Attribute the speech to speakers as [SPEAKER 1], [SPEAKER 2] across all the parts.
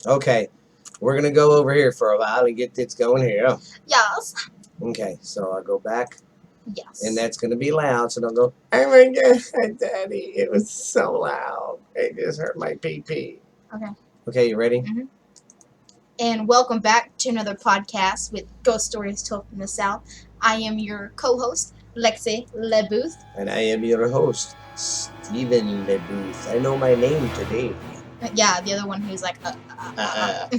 [SPEAKER 1] Okay, we're gonna go over here for a while and get this going here. Oh,
[SPEAKER 2] Yes.
[SPEAKER 1] okay, so I'll go back,
[SPEAKER 2] Yes.
[SPEAKER 1] and that's gonna be loud. So don't go. Oh my God, Daddy! It was so loud. It just hurt my pee.
[SPEAKER 2] Okay.
[SPEAKER 1] Okay, you ready?
[SPEAKER 2] Mm-hmm. And welcome back to another podcast with Ghost Stories Told from the South. I am your co-host, Lexi LeBooth.
[SPEAKER 1] And I am your host, Stephen LeBooth. I know my name today.
[SPEAKER 2] Yeah, the other one who's like,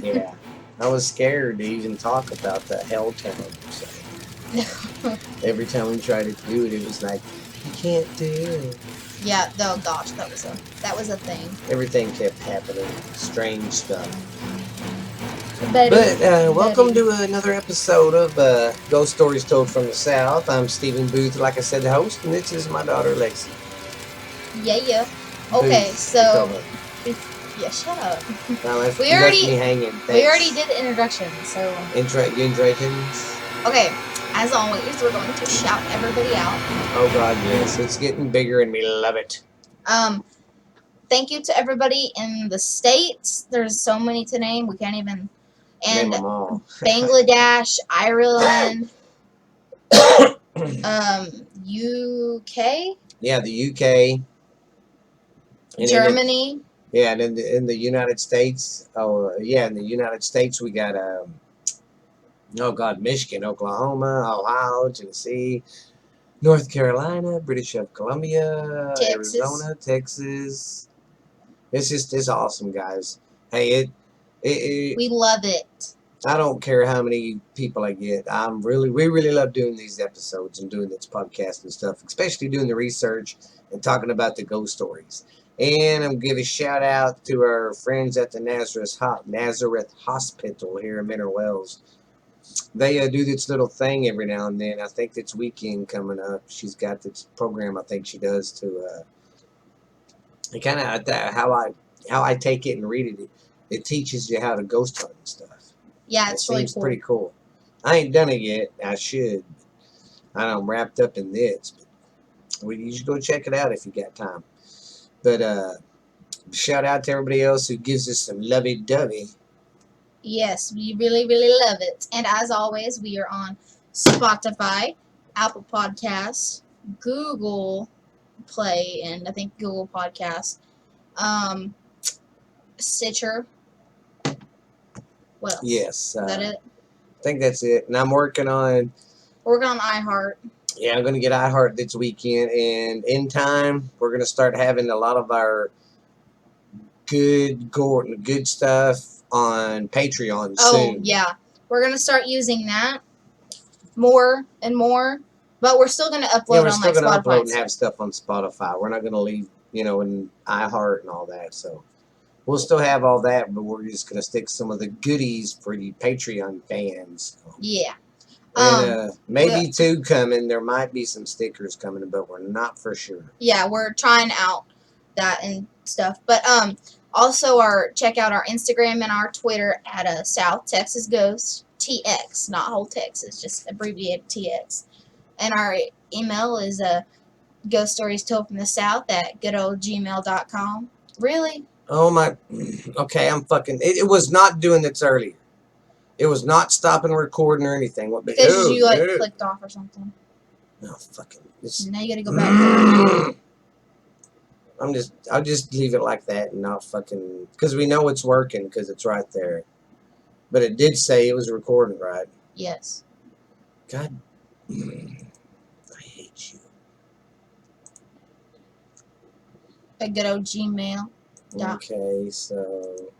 [SPEAKER 1] Yeah. I was scared to even talk about the hell town. So every time we tried to do it, it was like, you can't do it.
[SPEAKER 2] Yeah. Oh gosh, that was a thing.
[SPEAKER 1] Everything kept happening. Strange stuff.
[SPEAKER 2] Betty,
[SPEAKER 1] But welcome to another episode of Ghost Stories Told from the South. I'm Stephen Booth, like I said, the host, and this is my daughter, Lexi.
[SPEAKER 2] Yeah. Okay,
[SPEAKER 1] Booth,
[SPEAKER 2] so
[SPEAKER 1] we call her.
[SPEAKER 2] yeah, shut up.
[SPEAKER 1] Now,
[SPEAKER 2] We
[SPEAKER 1] you left
[SPEAKER 2] already-
[SPEAKER 1] me hanging.
[SPEAKER 2] We already did the introduction, so
[SPEAKER 1] Introductions.
[SPEAKER 2] okay. As always, we're going to shout everybody out.
[SPEAKER 1] Oh God, yes, it's getting bigger, and we love it.
[SPEAKER 2] Thank you to everybody in the States. There's so many to name. We can't even.
[SPEAKER 1] Name
[SPEAKER 2] And
[SPEAKER 1] them all.
[SPEAKER 2] Bangladesh, Ireland, UK,
[SPEAKER 1] Yeah, the UK. And
[SPEAKER 2] Germany.
[SPEAKER 1] Yeah, and in the United States, in the United States we got oh God, Michigan, Oklahoma, Ohio, Tennessee, North Carolina, British of Columbia,
[SPEAKER 2] Texas.
[SPEAKER 1] Arizona, Texas. It's awesome, guys. Hey,
[SPEAKER 2] We love it.
[SPEAKER 1] I don't care how many people I get. We really love doing these episodes and doing this podcast and stuff, especially doing the research and talking about the ghost stories. And I'm giving a shout out to our friends at the Nazareth Hospital here in Mineral Wells. They do this little thing every now and then. I think this weekend coming up, she's got this program. I think she does to kind of how I take it and read it. It teaches you how to ghost hunt and stuff.
[SPEAKER 2] Yeah, it's really cool.
[SPEAKER 1] Pretty cool. I ain't done it yet. I should. I'm wrapped up in this. But you should go check it out if you got time. But shout out to everybody else who gives us some lovey-dovey.
[SPEAKER 2] Yes, we really, really love it. And as always, we are on Spotify, Apple Podcasts, Google Play, and I think Google Podcasts, Stitcher. What else?
[SPEAKER 1] Yes.
[SPEAKER 2] Is that it?
[SPEAKER 1] I think that's it. And I'm working on
[SPEAKER 2] iHeart.
[SPEAKER 1] Yeah, I'm going to get iHeart this weekend. And in time, we're going to start having a lot of our good stuff on Patreon soon.
[SPEAKER 2] Yeah. We're going to start using that more and more. But we're still going to upload
[SPEAKER 1] we're
[SPEAKER 2] on
[SPEAKER 1] still
[SPEAKER 2] like
[SPEAKER 1] going to
[SPEAKER 2] Spotify.
[SPEAKER 1] upload and have stuff on Spotify. We're not going to leave, in iHeart and all that. So we'll still have all that, but we're just going to stick some of the goodies for the Patreon fans.
[SPEAKER 2] Yeah.
[SPEAKER 1] And maybe two coming. There might be some stickers coming, but we're not for sure.
[SPEAKER 2] Yeah, we're trying out that and stuff. But also check out our Instagram and our Twitter at South Texas Ghost TX, not whole Texas, just abbreviated TX. And our email is ghost stories told from the south at goodoldgmail.com. Really?
[SPEAKER 1] Oh my. Okay, I'm fucking. It was not doing this earlier. It was not stopping recording or anything. What?
[SPEAKER 2] Because you clicked off or something.
[SPEAKER 1] No fucking.
[SPEAKER 2] Now you gotta go back.
[SPEAKER 1] I'll just leave it like that and not fucking. Because we know it's working because it's right there. But it did say it was recording, right?
[SPEAKER 2] Yes.
[SPEAKER 1] God. I hate you.
[SPEAKER 2] At good old Gmail.
[SPEAKER 1] Okay, so.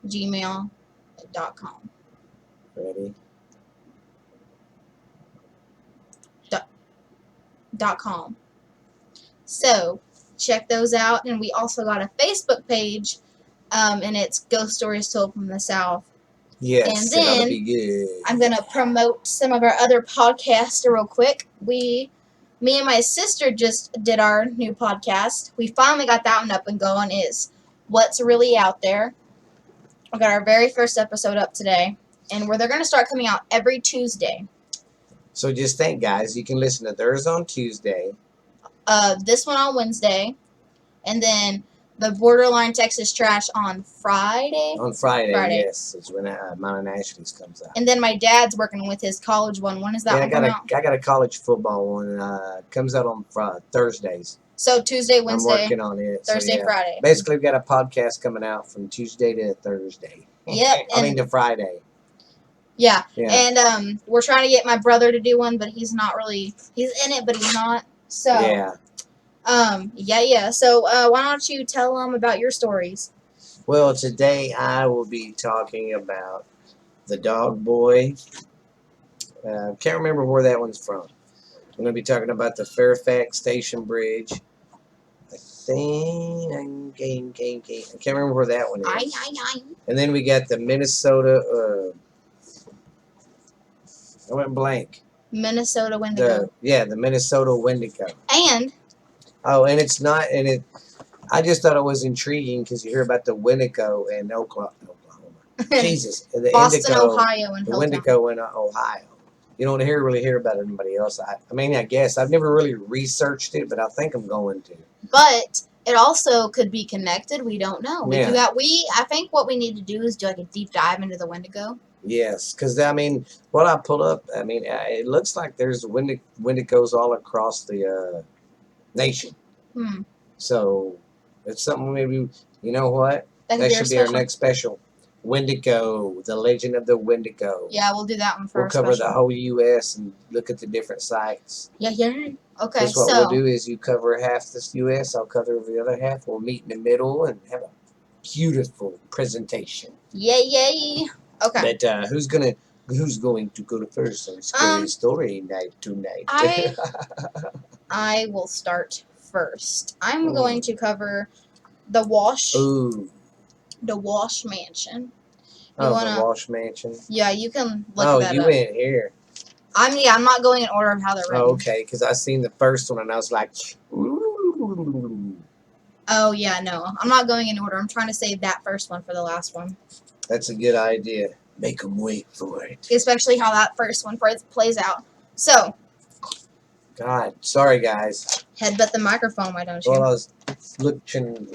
[SPEAKER 2] gmail.com.
[SPEAKER 1] Ready?
[SPEAKER 2] .com. So check those out, and we also got a Facebook page, and it's Ghost Stories Told from the South.
[SPEAKER 1] Yes,
[SPEAKER 2] and then
[SPEAKER 1] that'll be good.
[SPEAKER 2] I'm gonna promote some of our other podcasts real quick. Me and my sister just did our new podcast. We finally got that one up and going. Is What's Really Out There. We got our very first episode up today, and they're gonna start coming out every Tuesday.
[SPEAKER 1] So just think, guys, you can listen to theirs on Tuesday.
[SPEAKER 2] This one on Wednesday, and then the Borderline Texas Trash on Friday.
[SPEAKER 1] On Friday,
[SPEAKER 2] Friday.
[SPEAKER 1] yes, is when Mine and Ashley's comes out.
[SPEAKER 2] And then my dad's working with his college one. When is that one come out?
[SPEAKER 1] I got a college football one. Comes out on Thursdays.
[SPEAKER 2] So Tuesday, Wednesday,
[SPEAKER 1] I'm working on it.
[SPEAKER 2] Thursday,
[SPEAKER 1] So, yeah.
[SPEAKER 2] Friday.
[SPEAKER 1] Basically, we've got a podcast coming out from Tuesday to Thursday.
[SPEAKER 2] Yep.
[SPEAKER 1] To Friday.
[SPEAKER 2] Yeah.
[SPEAKER 1] Yeah.
[SPEAKER 2] And we're trying to get my brother to do one, but he's not really. He's in it, but he's not. So.
[SPEAKER 1] Yeah.
[SPEAKER 2] Yeah. So, why don't you tell them about your stories?
[SPEAKER 1] Well, today I will be talking about the Dogboy. Can't remember where that one's from. I'm going to be talking about the Fairfax Station Bridge. I think I can't remember where that one is. And then we got the Minnesota. I went blank.
[SPEAKER 2] Minnesota Wendigo.
[SPEAKER 1] The Minnesota Wendigo.
[SPEAKER 2] And.
[SPEAKER 1] Oh, and it's not, and it. I just thought it was intriguing because you hear about the Wendigo in Oklahoma. Jesus, the
[SPEAKER 2] Boston,
[SPEAKER 1] Indigo,
[SPEAKER 2] Ohio, and
[SPEAKER 1] the Wendigo in Ohio. You don't really hear about anybody else. I mean, I guess I've never really researched it, but I think I'm going to.
[SPEAKER 2] But it also could be connected. We don't know.
[SPEAKER 1] Yeah.
[SPEAKER 2] I think what we need to do is do like a deep dive into the Wendigo.
[SPEAKER 1] Yes, because I mean, what I pulled up, I mean, it looks like there's Wendigos all across the nation. So it's something maybe, you know what? That should be our next special. Wendigo, the legend of the Wendigo.
[SPEAKER 2] Yeah, we'll do that one first.
[SPEAKER 1] We'll cover the whole U.S. and look at the different sites.
[SPEAKER 2] Yeah. Okay,
[SPEAKER 1] Because what we'll do is you cover half this U.S., I'll cover the other half. We'll meet in the middle and have a beautiful presentation.
[SPEAKER 2] Yay. Okay.
[SPEAKER 1] But who's going to go to first on Scary Story Night tonight?
[SPEAKER 2] I will start first. I'm going to cover the Wash.
[SPEAKER 1] Ooh.
[SPEAKER 2] The Wash Mansion.
[SPEAKER 1] The Wash Mansion.
[SPEAKER 2] Yeah, you can look that up.
[SPEAKER 1] Oh, you went here.
[SPEAKER 2] I'm not going in order of how they're written.
[SPEAKER 1] Oh, okay, because I seen the first one and I was like, ooh.
[SPEAKER 2] Oh, yeah, no. I'm not going in order. I'm trying to save that first one for the last one.
[SPEAKER 1] That's a good idea. Make them wait for it.
[SPEAKER 2] Especially how that first one plays out. So.
[SPEAKER 1] God, sorry, guys.
[SPEAKER 2] Headbutt the microphone, why don't you?
[SPEAKER 1] Well, I was looking,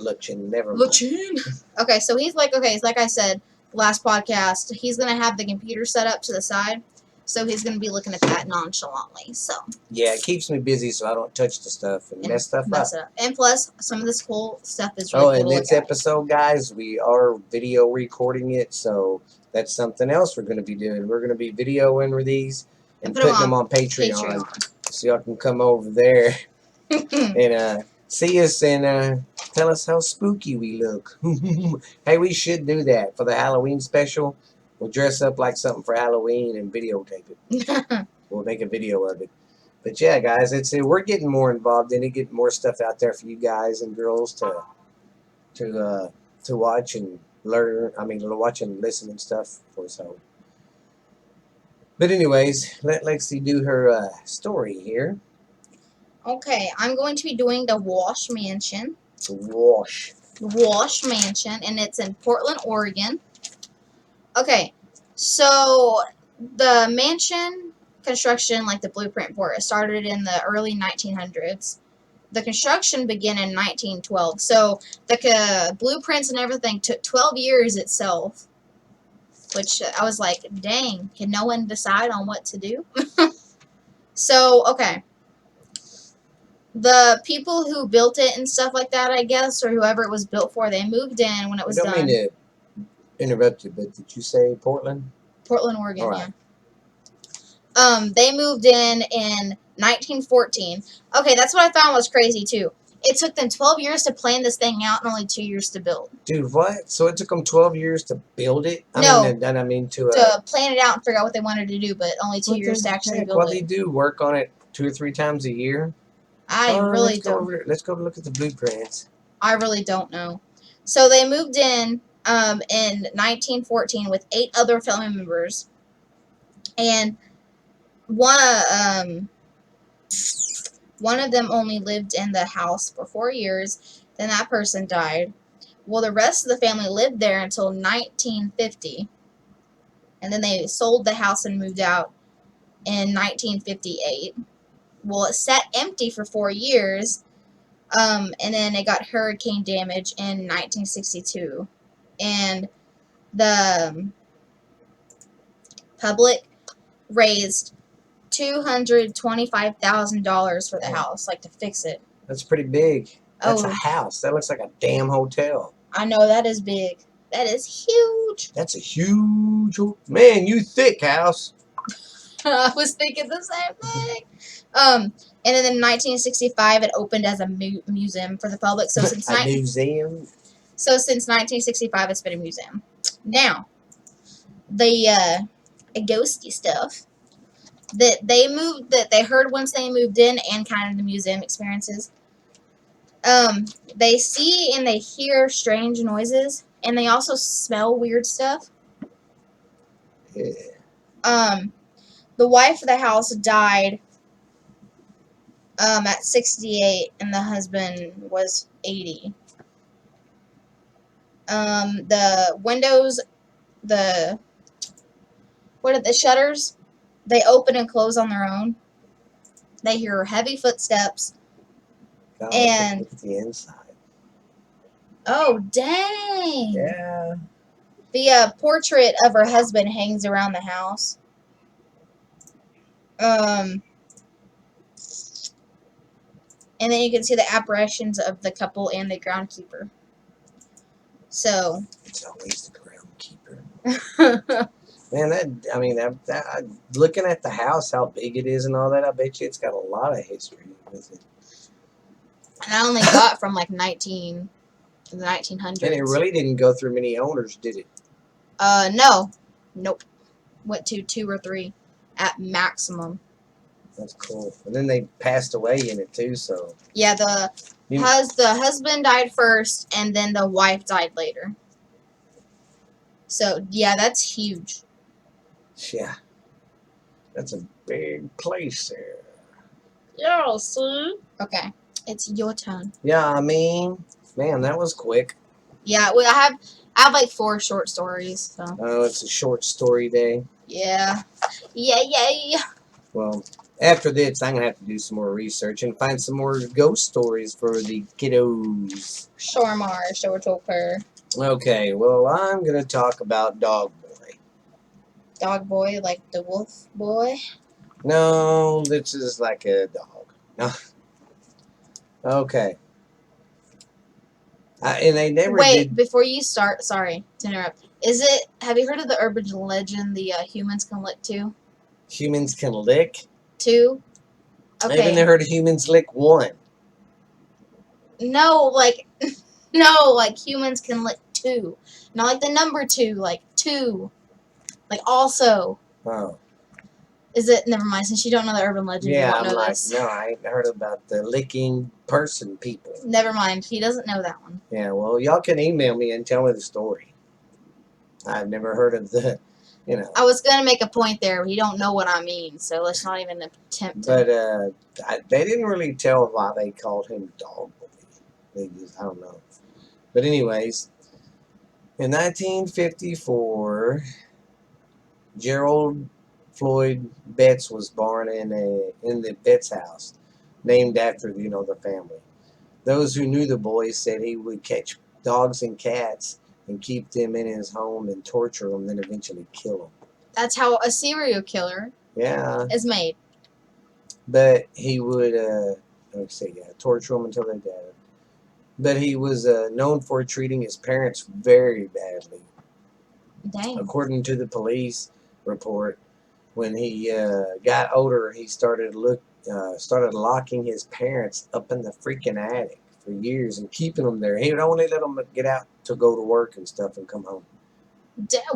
[SPEAKER 1] never mind.
[SPEAKER 2] Okay, so he's like I said, last podcast, he's going to have the computer set up to the side. So he's going to be looking at that nonchalantly. So.
[SPEAKER 1] Yeah, it keeps me busy so I don't touch the stuff and mess stuff up.
[SPEAKER 2] And plus, some of this cool stuff is really cool to look at.
[SPEAKER 1] And this episode, guys, we are video recording it, so that's something else we're going to be doing. We're going to be videoing these and putting them on Patreon. So y'all can come over there and see us and tell us how spooky we look. Hey, we should do that for the Halloween special. We'll dress up like something for Halloween and videotape it. We'll make a video of it. But yeah, guys, we're getting more involved in it, getting more stuff out there for you guys and girls to watch and learn. I mean, watch and listen and stuff for so. But anyways, let Lexi do her story here.
[SPEAKER 2] Okay, I'm going to be doing the Wash Mansion.
[SPEAKER 1] The Wash
[SPEAKER 2] Mansion, and it's in Portland, Oregon. Okay, so the mansion construction, like the blueprint for it, started in the early 1900s. The construction began in 1912. So the blueprints and everything took 12 years itself. Which I was like, dang, can no one decide on what to do? So, okay. The people who built it and stuff like that, I guess, or whoever it was built for, they moved in when it was done.
[SPEAKER 1] I don't mean to interrupt you, but did you say Portland?
[SPEAKER 2] Portland, Oregon,
[SPEAKER 1] all right.
[SPEAKER 2] Yeah. They moved in 1914. Okay, that's what I found was crazy, too. It took them 12 years to plan this thing out and only 2 years to build.
[SPEAKER 1] Dude, what? So it took them 12 years to build it?
[SPEAKER 2] To plan it out and figure out what they wanted to do, but only 2 years to actually build it.
[SPEAKER 1] What they do? Work on it 2 or 3 times a year?
[SPEAKER 2] I really don't.
[SPEAKER 1] Let's go look at the blueprints.
[SPEAKER 2] I really don't know. So they moved in 1914 with 8 other family members, and one of them only lived in the house for 4 years. Then that person died. Well, the rest of the family lived there until 1950, and then they sold the house and moved out in 1958. Well, it sat empty for 4 years, And then it got hurricane damage in 1962, and the public raised $225,000 for the house, like to fix it.
[SPEAKER 1] That's pretty big. That's a
[SPEAKER 2] Oh,
[SPEAKER 1] house. That looks like a damn hotel.
[SPEAKER 2] I know that is big. That is huge.
[SPEAKER 1] That's a huge man. You thick house.
[SPEAKER 2] I was thinking the same thing. And then in 1965, it opened as a museum for the public. So since
[SPEAKER 1] A museum.
[SPEAKER 2] So since 1965, it's been a museum. Now, the ghosty stuff that they heard once they moved in, and kind of the museum experiences. They see and they hear strange noises, and they also smell weird stuff.
[SPEAKER 1] Yeah.
[SPEAKER 2] The wife of the house died at 68, and the husband was 80. The windows, the shutters, they open and close on their own. They hear heavy footsteps.
[SPEAKER 1] God,
[SPEAKER 2] And
[SPEAKER 1] look at the inside.
[SPEAKER 2] Oh, dang!
[SPEAKER 1] Yeah.
[SPEAKER 2] The portrait of her husband hangs around the house. And then you can see the apparitions of the couple and the groundkeeper. So
[SPEAKER 1] it's always the groundkeeper. Man, looking at the house, how big it is and all that, I bet you it's got a lot of history with it.
[SPEAKER 2] And I only got from like the 1900s.
[SPEAKER 1] And it really didn't go through many owners, did it?
[SPEAKER 2] No. Nope. Went to 2 or 3 at maximum.
[SPEAKER 1] That's cool. And then they passed away in it too, so.
[SPEAKER 2] Yeah, the husband died first, and then the wife died later. So, yeah, that's huge.
[SPEAKER 1] Yeah. That's a big place there.
[SPEAKER 2] Yeah, see? Okay. It's your turn.
[SPEAKER 1] Yeah, I mean, man, that was quick.
[SPEAKER 2] Yeah, well, I have like 4 short stories. So.
[SPEAKER 1] Oh, it's a short story day.
[SPEAKER 2] Yeah. Yeah.
[SPEAKER 1] Well, after this, I'm going to have to do some more research and find some more ghost stories for the kiddos.
[SPEAKER 2] Sure, Mars. Sure, Topper.
[SPEAKER 1] Okay, well, I'm going to talk about Dogboy.
[SPEAKER 2] Dogboy, like the wolf boy?
[SPEAKER 1] No, this is like a dog. No. Okay. And they never
[SPEAKER 2] Wait, before you start, sorry to interrupt. Have you heard of the urban legend, the humans can lick too?
[SPEAKER 1] Humans can lick?
[SPEAKER 2] 2? Okay.
[SPEAKER 1] I haven't heard of humans lick 1.
[SPEAKER 2] No, like humans can lick 2. Not like the number 2, like 2. Like also.
[SPEAKER 1] Oh.
[SPEAKER 2] Is it? Never mind. Since you don't know the urban legend,
[SPEAKER 1] yeah,
[SPEAKER 2] you won't
[SPEAKER 1] I'm
[SPEAKER 2] know
[SPEAKER 1] like,
[SPEAKER 2] this.
[SPEAKER 1] no, I ain't heard about the licking person people.
[SPEAKER 2] Never mind. He doesn't know that one.
[SPEAKER 1] Yeah, well, y'all can email me and tell me the story. I've never heard of the,
[SPEAKER 2] I was going to make a point there, but you don't know what I mean, so let's not even attempt
[SPEAKER 1] to. But they didn't really tell why they called him Dogboy. I don't know. But anyways, in 1954, Gerald Floyd Betts was born in the Betts house, named after the family. Those who knew the boy said he would catch dogs and cats and keep them in his home and torture them, then eventually kill them.
[SPEAKER 2] That's how a serial killer is made.
[SPEAKER 1] But he would torture them until they died. But he was known for treating his parents very badly.
[SPEAKER 2] Dang.
[SPEAKER 1] According to the police report, when he got older, he started locking his parents up in the freaking attic for years and keeping them there. He would only let them get out to go to work and stuff and come home.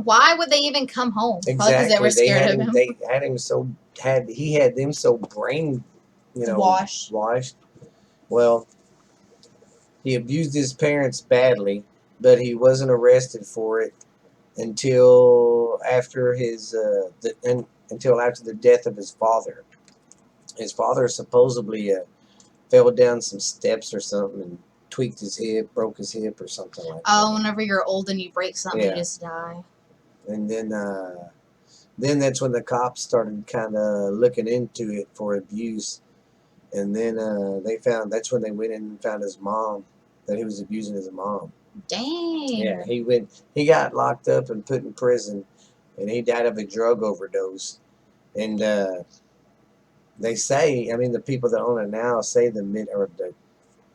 [SPEAKER 2] Why would they even come home?
[SPEAKER 1] Exactly.
[SPEAKER 2] Because they were scared of him.
[SPEAKER 1] They had him he had them so brain, washed. Well, he abused his parents badly, but he wasn't arrested for it until after the death of his father. His father supposedly fell down some steps or something and tweaked his hip, broke his hip or something like that.
[SPEAKER 2] Oh, whenever you're old and you break something, you just die.
[SPEAKER 1] And then that's when the cops started kind of looking into it for abuse. And then that's when they went in and found his mom, that he was abusing his mom. Yeah,
[SPEAKER 2] Dang.
[SPEAKER 1] he got locked up and put in prison, and he died of a drug overdose. And they say, I mean, the people that own it now say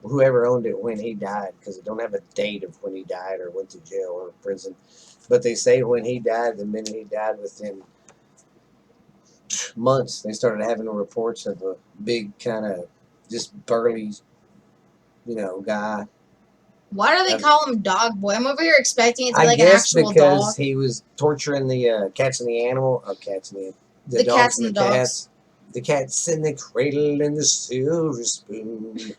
[SPEAKER 1] whoever owned it when he died, because it don't have a date of when he died or went to jail or prison. But they say when he died, the minute he died, within months, they started having reports of a big kind of just burly, guy.
[SPEAKER 2] Why do they call him Dogboy? I'm over here expecting it to be
[SPEAKER 1] I
[SPEAKER 2] like an
[SPEAKER 1] guess
[SPEAKER 2] actual
[SPEAKER 1] because
[SPEAKER 2] dog.
[SPEAKER 1] he was torturing the cats and the animal, the
[SPEAKER 2] The
[SPEAKER 1] dogs
[SPEAKER 2] cats
[SPEAKER 1] and
[SPEAKER 2] and
[SPEAKER 1] the
[SPEAKER 2] the dogs.
[SPEAKER 1] cats, the cats in the cradle and the silver spoon.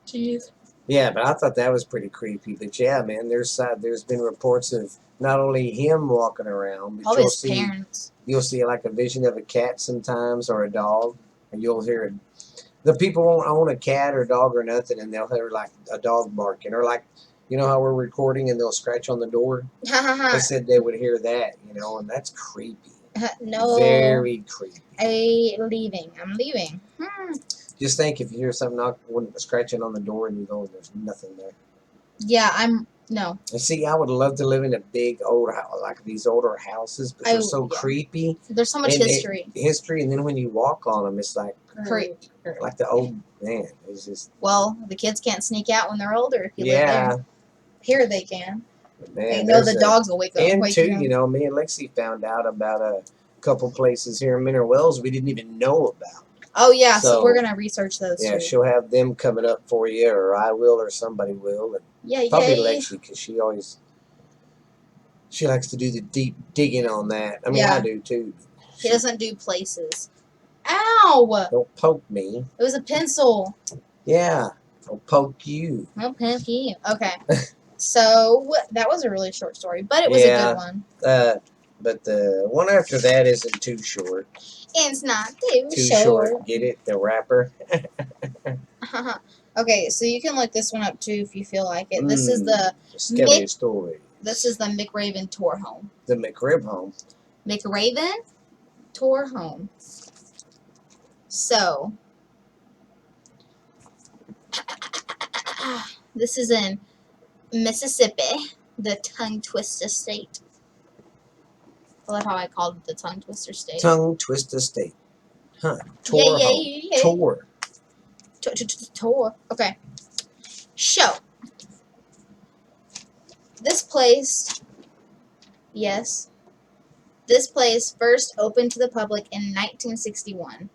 [SPEAKER 2] Jeez.
[SPEAKER 1] Yeah, but I thought that was pretty creepy. But yeah, man, there's been reports of not only him walking around, but
[SPEAKER 2] Probably his parents.
[SPEAKER 1] you'll see like a vision of a cat sometimes or a dog, and you'll hear the people won't own a cat or dog or nothing, and they'll hear like a dog barking or like how we're recording and they'll scratch on the door. They said they would hear that, and that's creepy.
[SPEAKER 2] No.
[SPEAKER 1] Very creepy.
[SPEAKER 2] I'm leaving.
[SPEAKER 1] Just think if you hear something scratching on the door and you go, there's nothing there.
[SPEAKER 2] Yeah, no.
[SPEAKER 1] And see, I would love to live in a big old house, like these older houses, but they're so creepy.
[SPEAKER 2] There's so much history.
[SPEAKER 1] And then when you walk on them, it's like like the old man. It's just
[SPEAKER 2] the kids can't sneak out when they're older if you live
[SPEAKER 1] yeah.
[SPEAKER 2] there. Here they can.
[SPEAKER 1] Man,
[SPEAKER 2] they know the dogs will wake up.
[SPEAKER 1] And too, me and Lexi found out about a couple places here in Mineral Wells we didn't even know about.
[SPEAKER 2] Oh yeah, so we're gonna research those.
[SPEAKER 1] Yeah,
[SPEAKER 2] too.
[SPEAKER 1] She'll have them coming up for you, or I will, or somebody will. And probably Lexi, because she likes to do the deep digging on that. I mean, I do too.
[SPEAKER 2] He doesn't do places. Ow!
[SPEAKER 1] Don't poke me.
[SPEAKER 2] It was a pencil.
[SPEAKER 1] Yeah, I'll poke you.
[SPEAKER 2] I'll poke you. Okay. So that was a really short story, but it was a good one.
[SPEAKER 1] But the one after that isn't too short.
[SPEAKER 2] It's not too short.
[SPEAKER 1] Get it? The rapper.
[SPEAKER 2] Okay, so you can look this one up too if you feel like it. This is the
[SPEAKER 1] scary story.
[SPEAKER 2] This is the McRaven tour home.
[SPEAKER 1] The McRib home.
[SPEAKER 2] McRaven tour home. So this is in Mississippi, the tongue twister state. I love how I called it the tongue twister state.
[SPEAKER 1] Tongue twister state. Huh. Tour home. Yeah. Tour.
[SPEAKER 2] Tour. Okay. So, this place first opened to the public in 1961.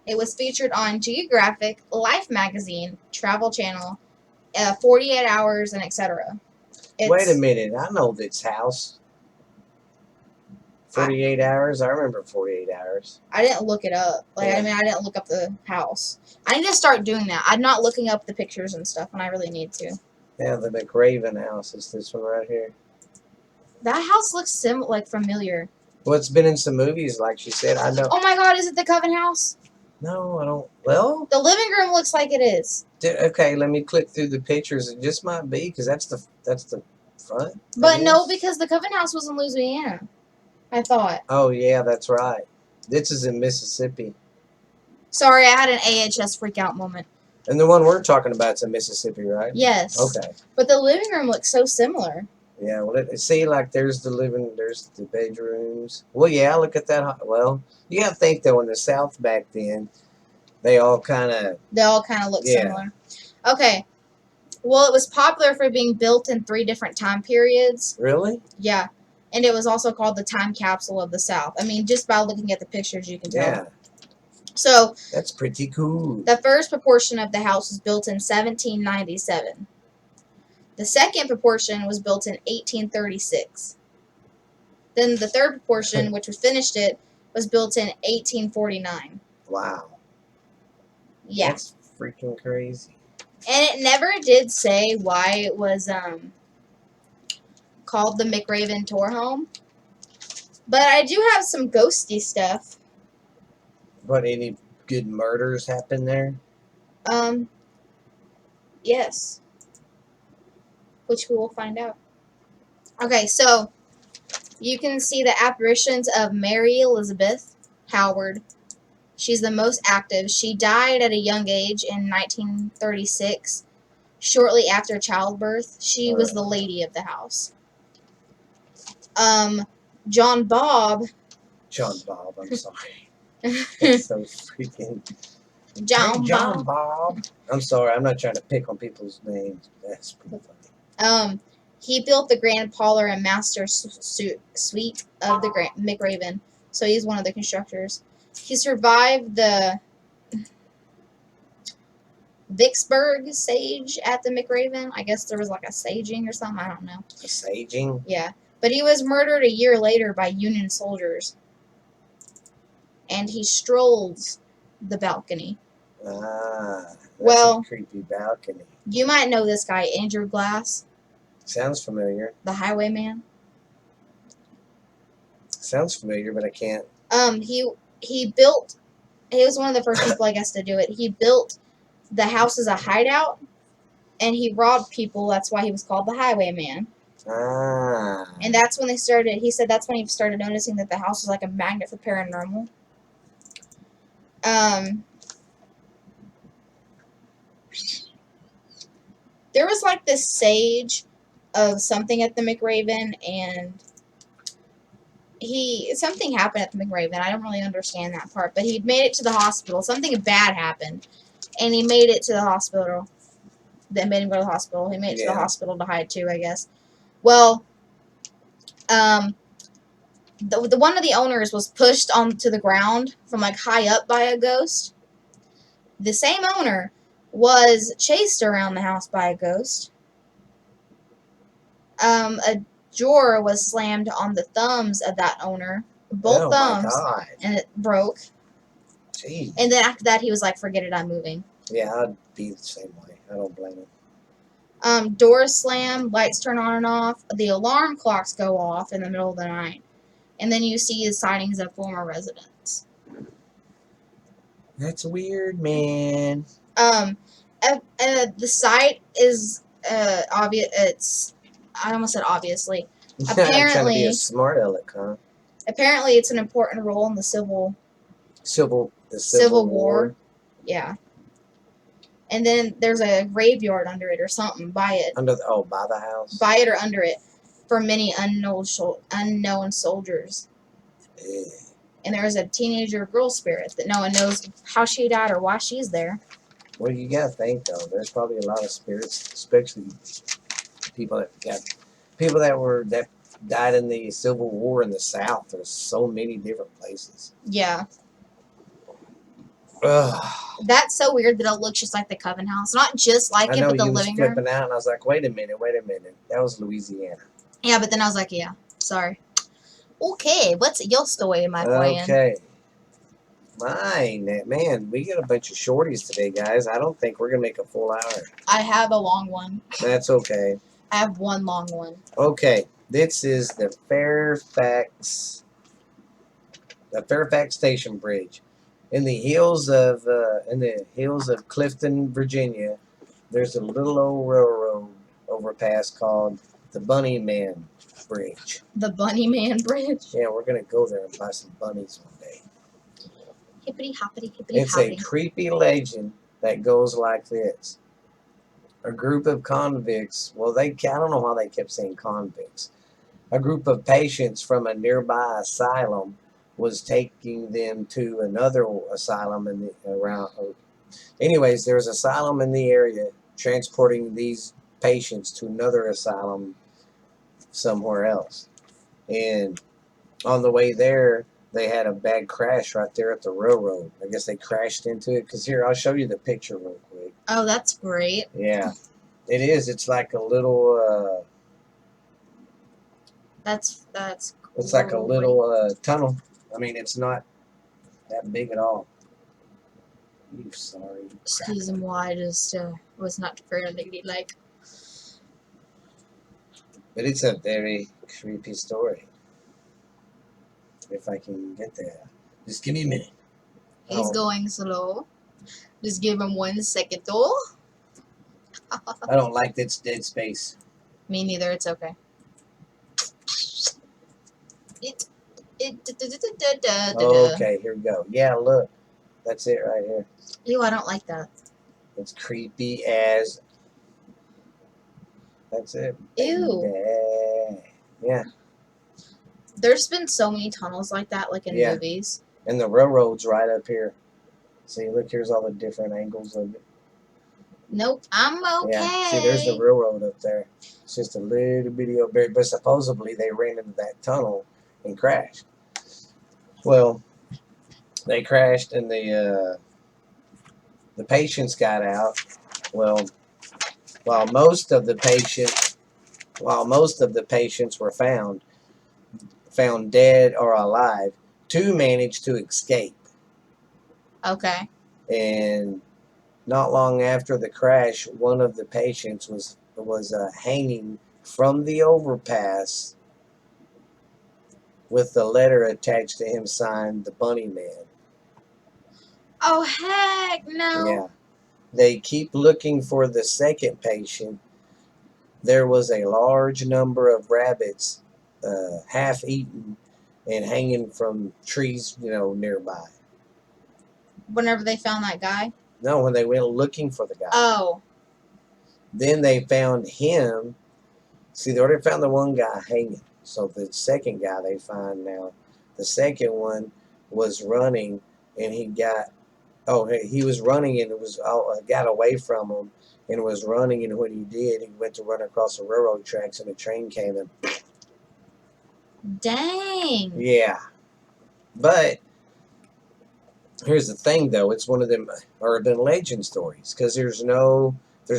[SPEAKER 2] It was featured on Geographic, Life magazine, Travel Channel, 48 Hours, and etc.
[SPEAKER 1] Wait a minute. I know this house. 48 Hours? I remember 48 Hours.
[SPEAKER 2] I didn't look it up. I didn't look up the house. I need to start doing that. I'm not looking up the pictures and stuff when I really need to.
[SPEAKER 1] Yeah, the McRaven house is this one right here.
[SPEAKER 2] That house looks familiar.
[SPEAKER 1] Well, it's been in some movies, like she said. I know.
[SPEAKER 2] Oh my God, is it the Coven house?
[SPEAKER 1] No, I don't. Well,
[SPEAKER 2] the living room looks like it is.
[SPEAKER 1] Okay, let me click through the pictures. It just might be because that's the front.
[SPEAKER 2] But no, because the Coven house was in Louisiana. I thought.
[SPEAKER 1] Oh yeah, that's right. This is in Mississippi.
[SPEAKER 2] Sorry, I had an AHS freak out moment.
[SPEAKER 1] And the one we're talking about is in Mississippi, right?
[SPEAKER 2] Yes.
[SPEAKER 1] Okay.
[SPEAKER 2] But the living room looks so similar.
[SPEAKER 1] Yeah, well, see, like, there's the bedrooms. Well, yeah, look at that. Well, you got to think, though, in the South back then, they all kind of
[SPEAKER 2] look similar. Okay. Well, it was popular for being built in 3 different time periods.
[SPEAKER 1] Really?
[SPEAKER 2] Yeah. And it was also called the time capsule of the South. I mean, just by looking at the pictures, you can tell.
[SPEAKER 1] Yeah.
[SPEAKER 2] So.
[SPEAKER 1] That's pretty cool.
[SPEAKER 2] The first proportion of the house was built in 1797. The second proportion was built in 1836. Then the third proportion, which finished it, was built in 1849.
[SPEAKER 1] Wow.
[SPEAKER 2] Yeah.
[SPEAKER 1] That's freaking crazy.
[SPEAKER 2] And it never did say why it was called the McRaven Tour Home. But I do have some ghosty stuff.
[SPEAKER 1] What, any good murders happen there?
[SPEAKER 2] Yes. Which we will find out. Okay, so you can see the apparitions of Mary Elizabeth Howard, She's the most active. She died at a young age in 1936, shortly after childbirth. She was the lady of the house. John Bob.
[SPEAKER 1] I'm sorry. It's so freaking.
[SPEAKER 2] John,
[SPEAKER 1] Hey, John Bob. I'm sorry. I'm not trying to pick on people's names. That's pretty funny.
[SPEAKER 2] He built the grand parlor and master suite of the McRaven, so he's one of the constructors. He survived the Vicksburg siege at the McRaven. I guess there was like a saging or something. I don't know.
[SPEAKER 1] A saging?
[SPEAKER 2] Yeah, but he was murdered a year later by Union soldiers, and he strolled the balcony.
[SPEAKER 1] That's
[SPEAKER 2] well,
[SPEAKER 1] a creepy balcony.
[SPEAKER 2] You might know this guy, Andrew Glass.
[SPEAKER 1] Sounds familiar.
[SPEAKER 2] The highwayman.
[SPEAKER 1] Sounds familiar, but I can't.
[SPEAKER 2] He built. He was one of the first people, I guess, to do it. He built the house as a hideout, and he robbed people. That's why he was called the highwayman. And that's when they started. He said that's when he started noticing that the house was like a magnet for paranormal. There was like this sage of something at the McRaven, and something happened at the McRaven. I don't really understand that part, but he made it to the hospital. Something bad happened, and he made it to the hospital. That made him go to the hospital. He made it to the hospital to hide too, I guess. Well, the one of the owners was pushed onto the ground from like high up by a ghost. The same owner was chased around the house by a ghost. A drawer was slammed on the thumbs of that owner, both thumbs, and it broke.
[SPEAKER 1] Jeez.
[SPEAKER 2] And then after that, he was like, "Forget it, I'm moving."
[SPEAKER 1] Yeah, I'd be the same way. I don't blame him.
[SPEAKER 2] Doors slam, lights turn on and off, the alarm clocks go off in the middle of the night, and then you see the sightings of former residents.
[SPEAKER 1] That's weird, man.
[SPEAKER 2] The site is obvious. I almost said obviously.
[SPEAKER 1] Apparently, trying to be a smart aleck, huh?
[SPEAKER 2] Apparently, it's an important role in the Civil War. Yeah. And then there's a graveyard under it or something by it.
[SPEAKER 1] By the house?
[SPEAKER 2] By it or under it for many unknown soldiers.
[SPEAKER 1] Yeah.
[SPEAKER 2] And there's a teenager girl spirit that no one knows how she died or why she's there.
[SPEAKER 1] Well, you gotta think though. There's probably a lot of spirits, especially people that died in the Civil War in the South. There's so many different places.
[SPEAKER 2] Yeah.
[SPEAKER 1] Ugh.
[SPEAKER 2] That's so weird that it looks just like the Coven House. Not just like it, but the living room. I was
[SPEAKER 1] flipping out, and I was like, wait a minute. That was Louisiana.
[SPEAKER 2] Yeah, but then I was like, yeah, sorry. Okay, what's your story, my friend?
[SPEAKER 1] Okay. Man, we got a bunch of shorties today, guys. I don't think we're going to make a full hour.
[SPEAKER 2] I have a long one.
[SPEAKER 1] That's okay.
[SPEAKER 2] I have one long one.
[SPEAKER 1] Okay, this is the Fairfax Station Bridge. In the hills of Clifton, Virginia, there's a little old railroad overpass called the Bunnyman Bridge.
[SPEAKER 2] The Bunnyman Bridge?
[SPEAKER 1] Yeah, we're gonna go there and buy some bunnies one day.
[SPEAKER 2] Hippity hoppity hippity
[SPEAKER 1] It's a creepy legend that goes like this. A group of convicts, I don't know how they kept saying convicts. A group of patients from a nearby asylum was taking them to another asylum anyways, there's an asylum in the area transporting these patients to another asylum somewhere else. And on the way there, they had a bad crash right there at the railroad. I guess they crashed into it. Because here, I'll show you the picture real quick.
[SPEAKER 2] Oh, that's great.
[SPEAKER 1] Yeah, it is. It's like a little...
[SPEAKER 2] That's
[SPEAKER 1] It's like a little tunnel. I mean, it's not that big at all. I'm sorry.
[SPEAKER 2] Excuse me, I just was not very ladylike.
[SPEAKER 1] But it's a very creepy story. If I can get there. Just give me a minute.
[SPEAKER 2] He's going slow. Just give him 1 second, though.
[SPEAKER 1] I don't like this dead space.
[SPEAKER 2] Me neither. It's okay.
[SPEAKER 1] Okay, here we go. Yeah, look. That's it right here.
[SPEAKER 2] Ew, I don't like that.
[SPEAKER 1] It's creepy as. That's it.
[SPEAKER 2] Ew.
[SPEAKER 1] Baby. Yeah.
[SPEAKER 2] There's been so many tunnels like that, like in
[SPEAKER 1] Yeah.
[SPEAKER 2] movies.
[SPEAKER 1] And the railroad's right up here. See, look, here's all the different angles of it.
[SPEAKER 2] Nope, I'm okay.
[SPEAKER 1] Yeah. See, there's the railroad up there. It's just a little bitty over there. But supposedly they ran into that tunnel and crashed. Well, they crashed and the patients got out. Well, while most of the patients were found dead or alive, 2 managed to escape.
[SPEAKER 2] Okay.
[SPEAKER 1] And not long after the crash, one of the patients was hanging from the overpass with the letter attached to him signed the Bunny Man.
[SPEAKER 2] Oh, heck no.
[SPEAKER 1] Yeah. They keep looking for the second patient. There was a large number of rabbits half eaten and hanging from trees, nearby.
[SPEAKER 2] Whenever they found that guy?
[SPEAKER 1] No, when they went looking for the guy.
[SPEAKER 2] Oh.
[SPEAKER 1] Then they found him. See, they already found the one guy hanging. So the second guy they find now, the second one was running, and he was running and it was got away from him and was running, and when he did, he went to run across the railroad tracks and a train came and.
[SPEAKER 2] Dang.
[SPEAKER 1] Yeah, but here's the thing, though. It's one of them urban legend stories because there's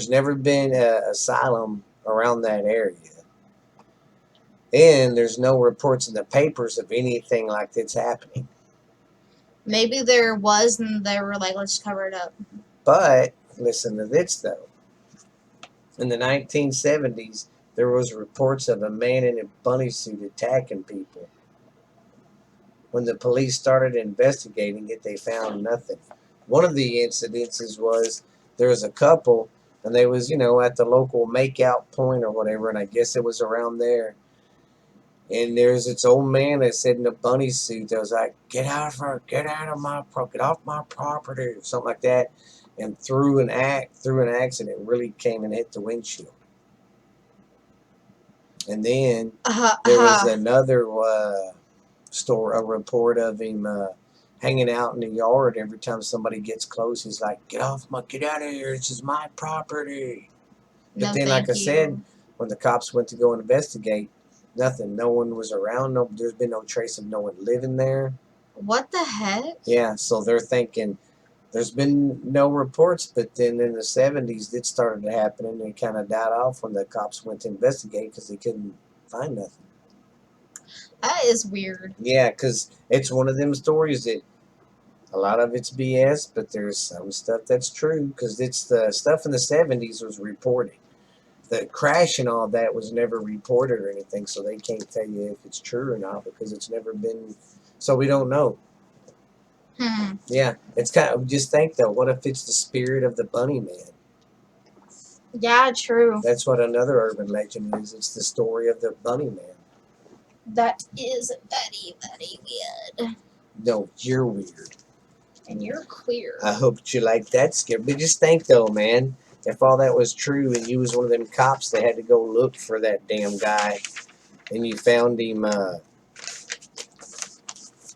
[SPEAKER 1] never been an asylum around that area. And there's no reports in the papers of anything like this happening.
[SPEAKER 2] Maybe there was, and they were like, let's cover it up.
[SPEAKER 1] But listen to this, though. In the 1970s, there was reports of a man in a bunny suit attacking people. When the police started investigating it, they found nothing. One of the incidences was there was a couple, and they was, at the local makeout point or whatever, and I guess it was around there. And there's this old man that said in a bunny suit that was like, get off my property, or something like that, and through an accident, really came and hit the windshield. And then there was another a report of him hanging out in the yard. Every time somebody gets close, he's like, get out of here, this is my property. But
[SPEAKER 2] No,
[SPEAKER 1] then, like I
[SPEAKER 2] thank
[SPEAKER 1] said,
[SPEAKER 2] you.
[SPEAKER 1] when the cops went to go investigate, nothing. No one was around. No, there's been no trace of no one living there.
[SPEAKER 2] What the heck?
[SPEAKER 1] Yeah, so they're thinking there's been no reports, but then in the 70s, it started to happen, and it kind of died off when the cops went to investigate because they couldn't find nothing.
[SPEAKER 2] That is weird.
[SPEAKER 1] Yeah, because it's one of them stories that a lot of it's BS, but there's some stuff that's true because it's the stuff in the 70s was reported. The crash and all that was never reported or anything, so they can't tell you if it's true or not because it's never been. So we don't know. Yeah, it's kind of just think though. What if it's the spirit of the Bunny Man?
[SPEAKER 2] Yeah, true.
[SPEAKER 1] That's what another urban legend is. It's the story of the Bunny Man.
[SPEAKER 2] That is very, very weird.
[SPEAKER 1] No, you're weird.
[SPEAKER 2] And you're queer.
[SPEAKER 1] I hope you like that scare. But just think though, man. If all that was true and you was one of them cops that had to go look for that damn guy and you found him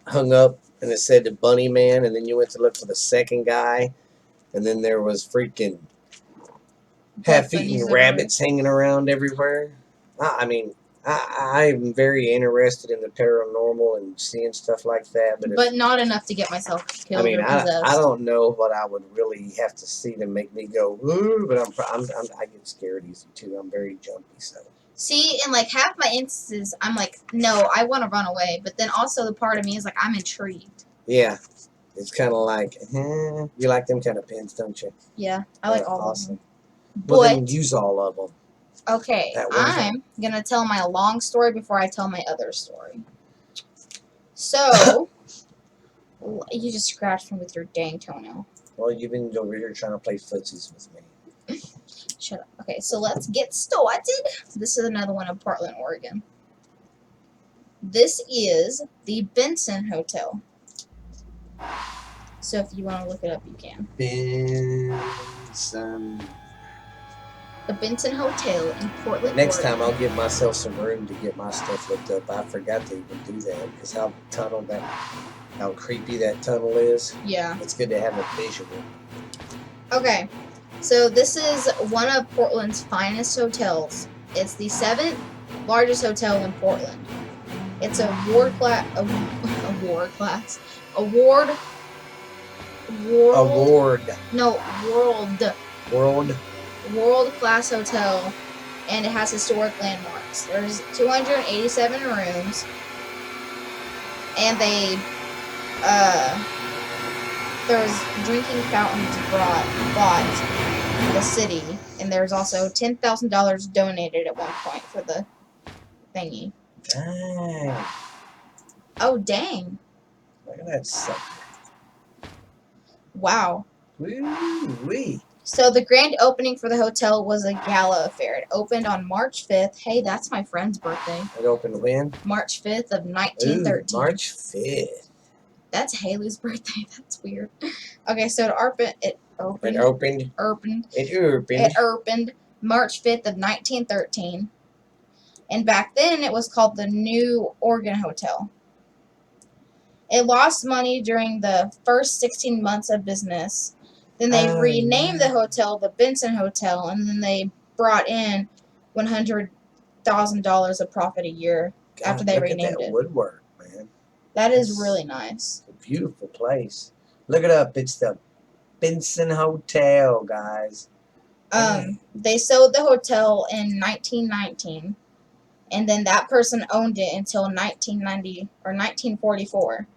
[SPEAKER 1] hung up and it said the Bunny Man, and then you went to look for the second guy and then there was freaking half-eaten rabbits hanging around everywhere. I'm very interested in the paranormal and seeing stuff like that,
[SPEAKER 2] but not enough to get myself killed or possessed.
[SPEAKER 1] I don't know what I would really have to see to make me go ooh, but I get scared easy too. I'm very jumpy, so.
[SPEAKER 2] See, in like half my instances, I'm like, no, I want to run away, but then also the part of me is like, I'm intrigued.
[SPEAKER 1] Yeah, it's kind of like, you like them kind of pins, don't you?
[SPEAKER 2] Yeah, I like all of them.
[SPEAKER 1] Well, then use all of them.
[SPEAKER 2] Okay, I'm going to tell my long story before I tell my other story. So, you just scratched me with your dang toenail.
[SPEAKER 1] Well, you've been over here trying to play footsies with me.
[SPEAKER 2] Shut up. Okay, so let's get started. This is another one in Portland, Oregon. This is the Benson Hotel. So if you want to look it up, you can.
[SPEAKER 1] Benson.
[SPEAKER 2] The Benson Hotel in Portland,
[SPEAKER 1] Next
[SPEAKER 2] Oregon.
[SPEAKER 1] time I'll give myself some room to get my stuff looked up. I forgot to even do that because how creepy that tunnel is.
[SPEAKER 2] Yeah.
[SPEAKER 1] It's good to have a visual.
[SPEAKER 2] Okay. So this is one of Portland's finest hotels. It's the 7th largest hotel in Portland. It's a world class hotel, and it has historic landmarks. There's 287 rooms, and there's drinking fountains bought in the city, and there's also $10,000 donated at one point for the thingy.
[SPEAKER 1] Dang.
[SPEAKER 2] Oh, dang.
[SPEAKER 1] Look at that sucker.
[SPEAKER 2] Wow.
[SPEAKER 1] Woo-wee.
[SPEAKER 2] So the grand opening for the hotel was a gala affair. It opened on March 5th. Hey, that's my friend's birthday.
[SPEAKER 1] It opened when?
[SPEAKER 2] March 5th of 1913.
[SPEAKER 1] Ooh, March 5th.
[SPEAKER 2] That's Haley's birthday. That's weird. Okay, so it opened March 5th of 1913. And back then it was called the New Oregon Hotel. It lost money during the first 16 months of business. Then they renamed the hotel the Benson Hotel, and then they brought in $100,000 of profit a year after they renamed
[SPEAKER 1] it. Look at that woodwork, man.
[SPEAKER 2] That is really nice.
[SPEAKER 1] It's a beautiful place. Look it up. It's the Benson Hotel, guys.
[SPEAKER 2] They sold the hotel in 1919, and then that person owned it until 1990 or 1944.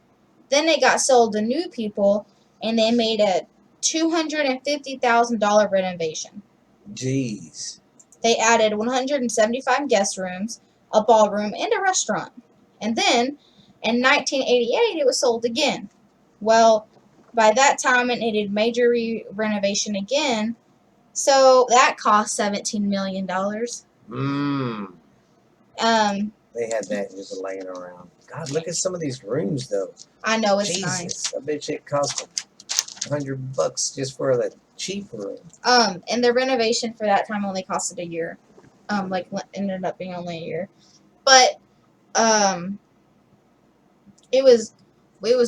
[SPEAKER 2] Then it got sold to new people, and they made a $250,000 renovation.
[SPEAKER 1] Jeez.
[SPEAKER 2] They added 175 guest rooms, a ballroom, and a restaurant. And then, in 1988, it was sold again. Well, by that time, it needed major renovation again, so that cost $17 million.
[SPEAKER 1] They had that just laying around. God, look at some of these rooms, though.
[SPEAKER 2] I know, it's
[SPEAKER 1] Jesus,
[SPEAKER 2] nice.
[SPEAKER 1] I bet you it cost $100 just for the cheap room.
[SPEAKER 2] And the renovation for that time only costed a year. Ended up being only a year. But, it was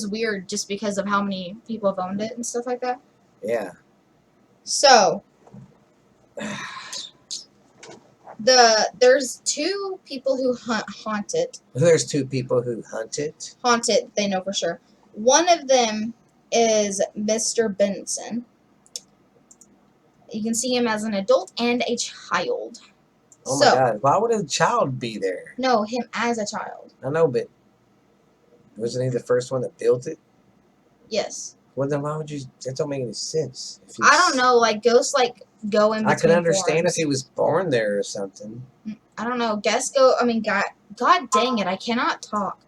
[SPEAKER 2] weird just because of how many people have owned it and stuff like that.
[SPEAKER 1] Yeah.
[SPEAKER 2] So, there's two people who haunt it.
[SPEAKER 1] There's two people who hunt it?
[SPEAKER 2] Haunt it, they know for sure. One of them is Mr. Benson. You can see him as an adult and a child.
[SPEAKER 1] Oh my God. Why would a child be there?
[SPEAKER 2] No, him as a child.
[SPEAKER 1] I know, but wasn't he the first one that built it?
[SPEAKER 2] Yes.
[SPEAKER 1] Well, then why would you... That don't make any sense.
[SPEAKER 2] I don't know. Like, ghosts, go in between
[SPEAKER 1] I could understand
[SPEAKER 2] forms.
[SPEAKER 1] if he was born there or something.
[SPEAKER 2] I don't know. God dang it. I cannot talk.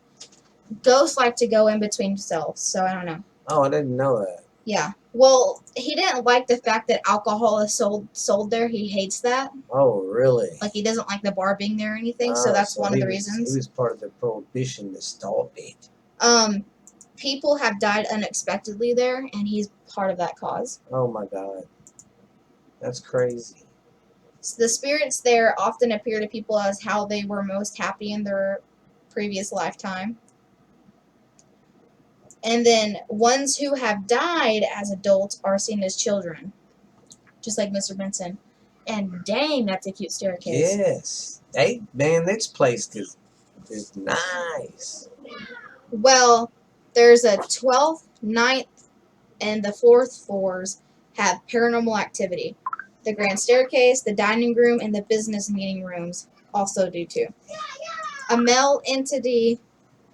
[SPEAKER 2] Ghosts like to go in between selves, so I don't know.
[SPEAKER 1] Oh, I didn't know that.
[SPEAKER 2] Yeah. Well, he didn't like the fact that alcohol is sold there. He hates that.
[SPEAKER 1] Oh, really?
[SPEAKER 2] Like, he doesn't like the bar being there or anything, so that's one of the reasons.
[SPEAKER 1] He was part of the prohibition that stalled it.
[SPEAKER 2] People have died unexpectedly there, and he's part of that cause.
[SPEAKER 1] Oh, my God. That's crazy.
[SPEAKER 2] So the spirits there often appear to people as how they were most happy in their previous lifetime. And then ones who have died as adults are seen as children, just like Mr. Benson. And dang, that's a cute staircase.
[SPEAKER 1] Yes. Hey, man, this place is nice.
[SPEAKER 2] Well, there's a 12th, 9th, and the 4th floors have paranormal activity. The grand staircase, the dining room, and the business meeting rooms also do too. A male entity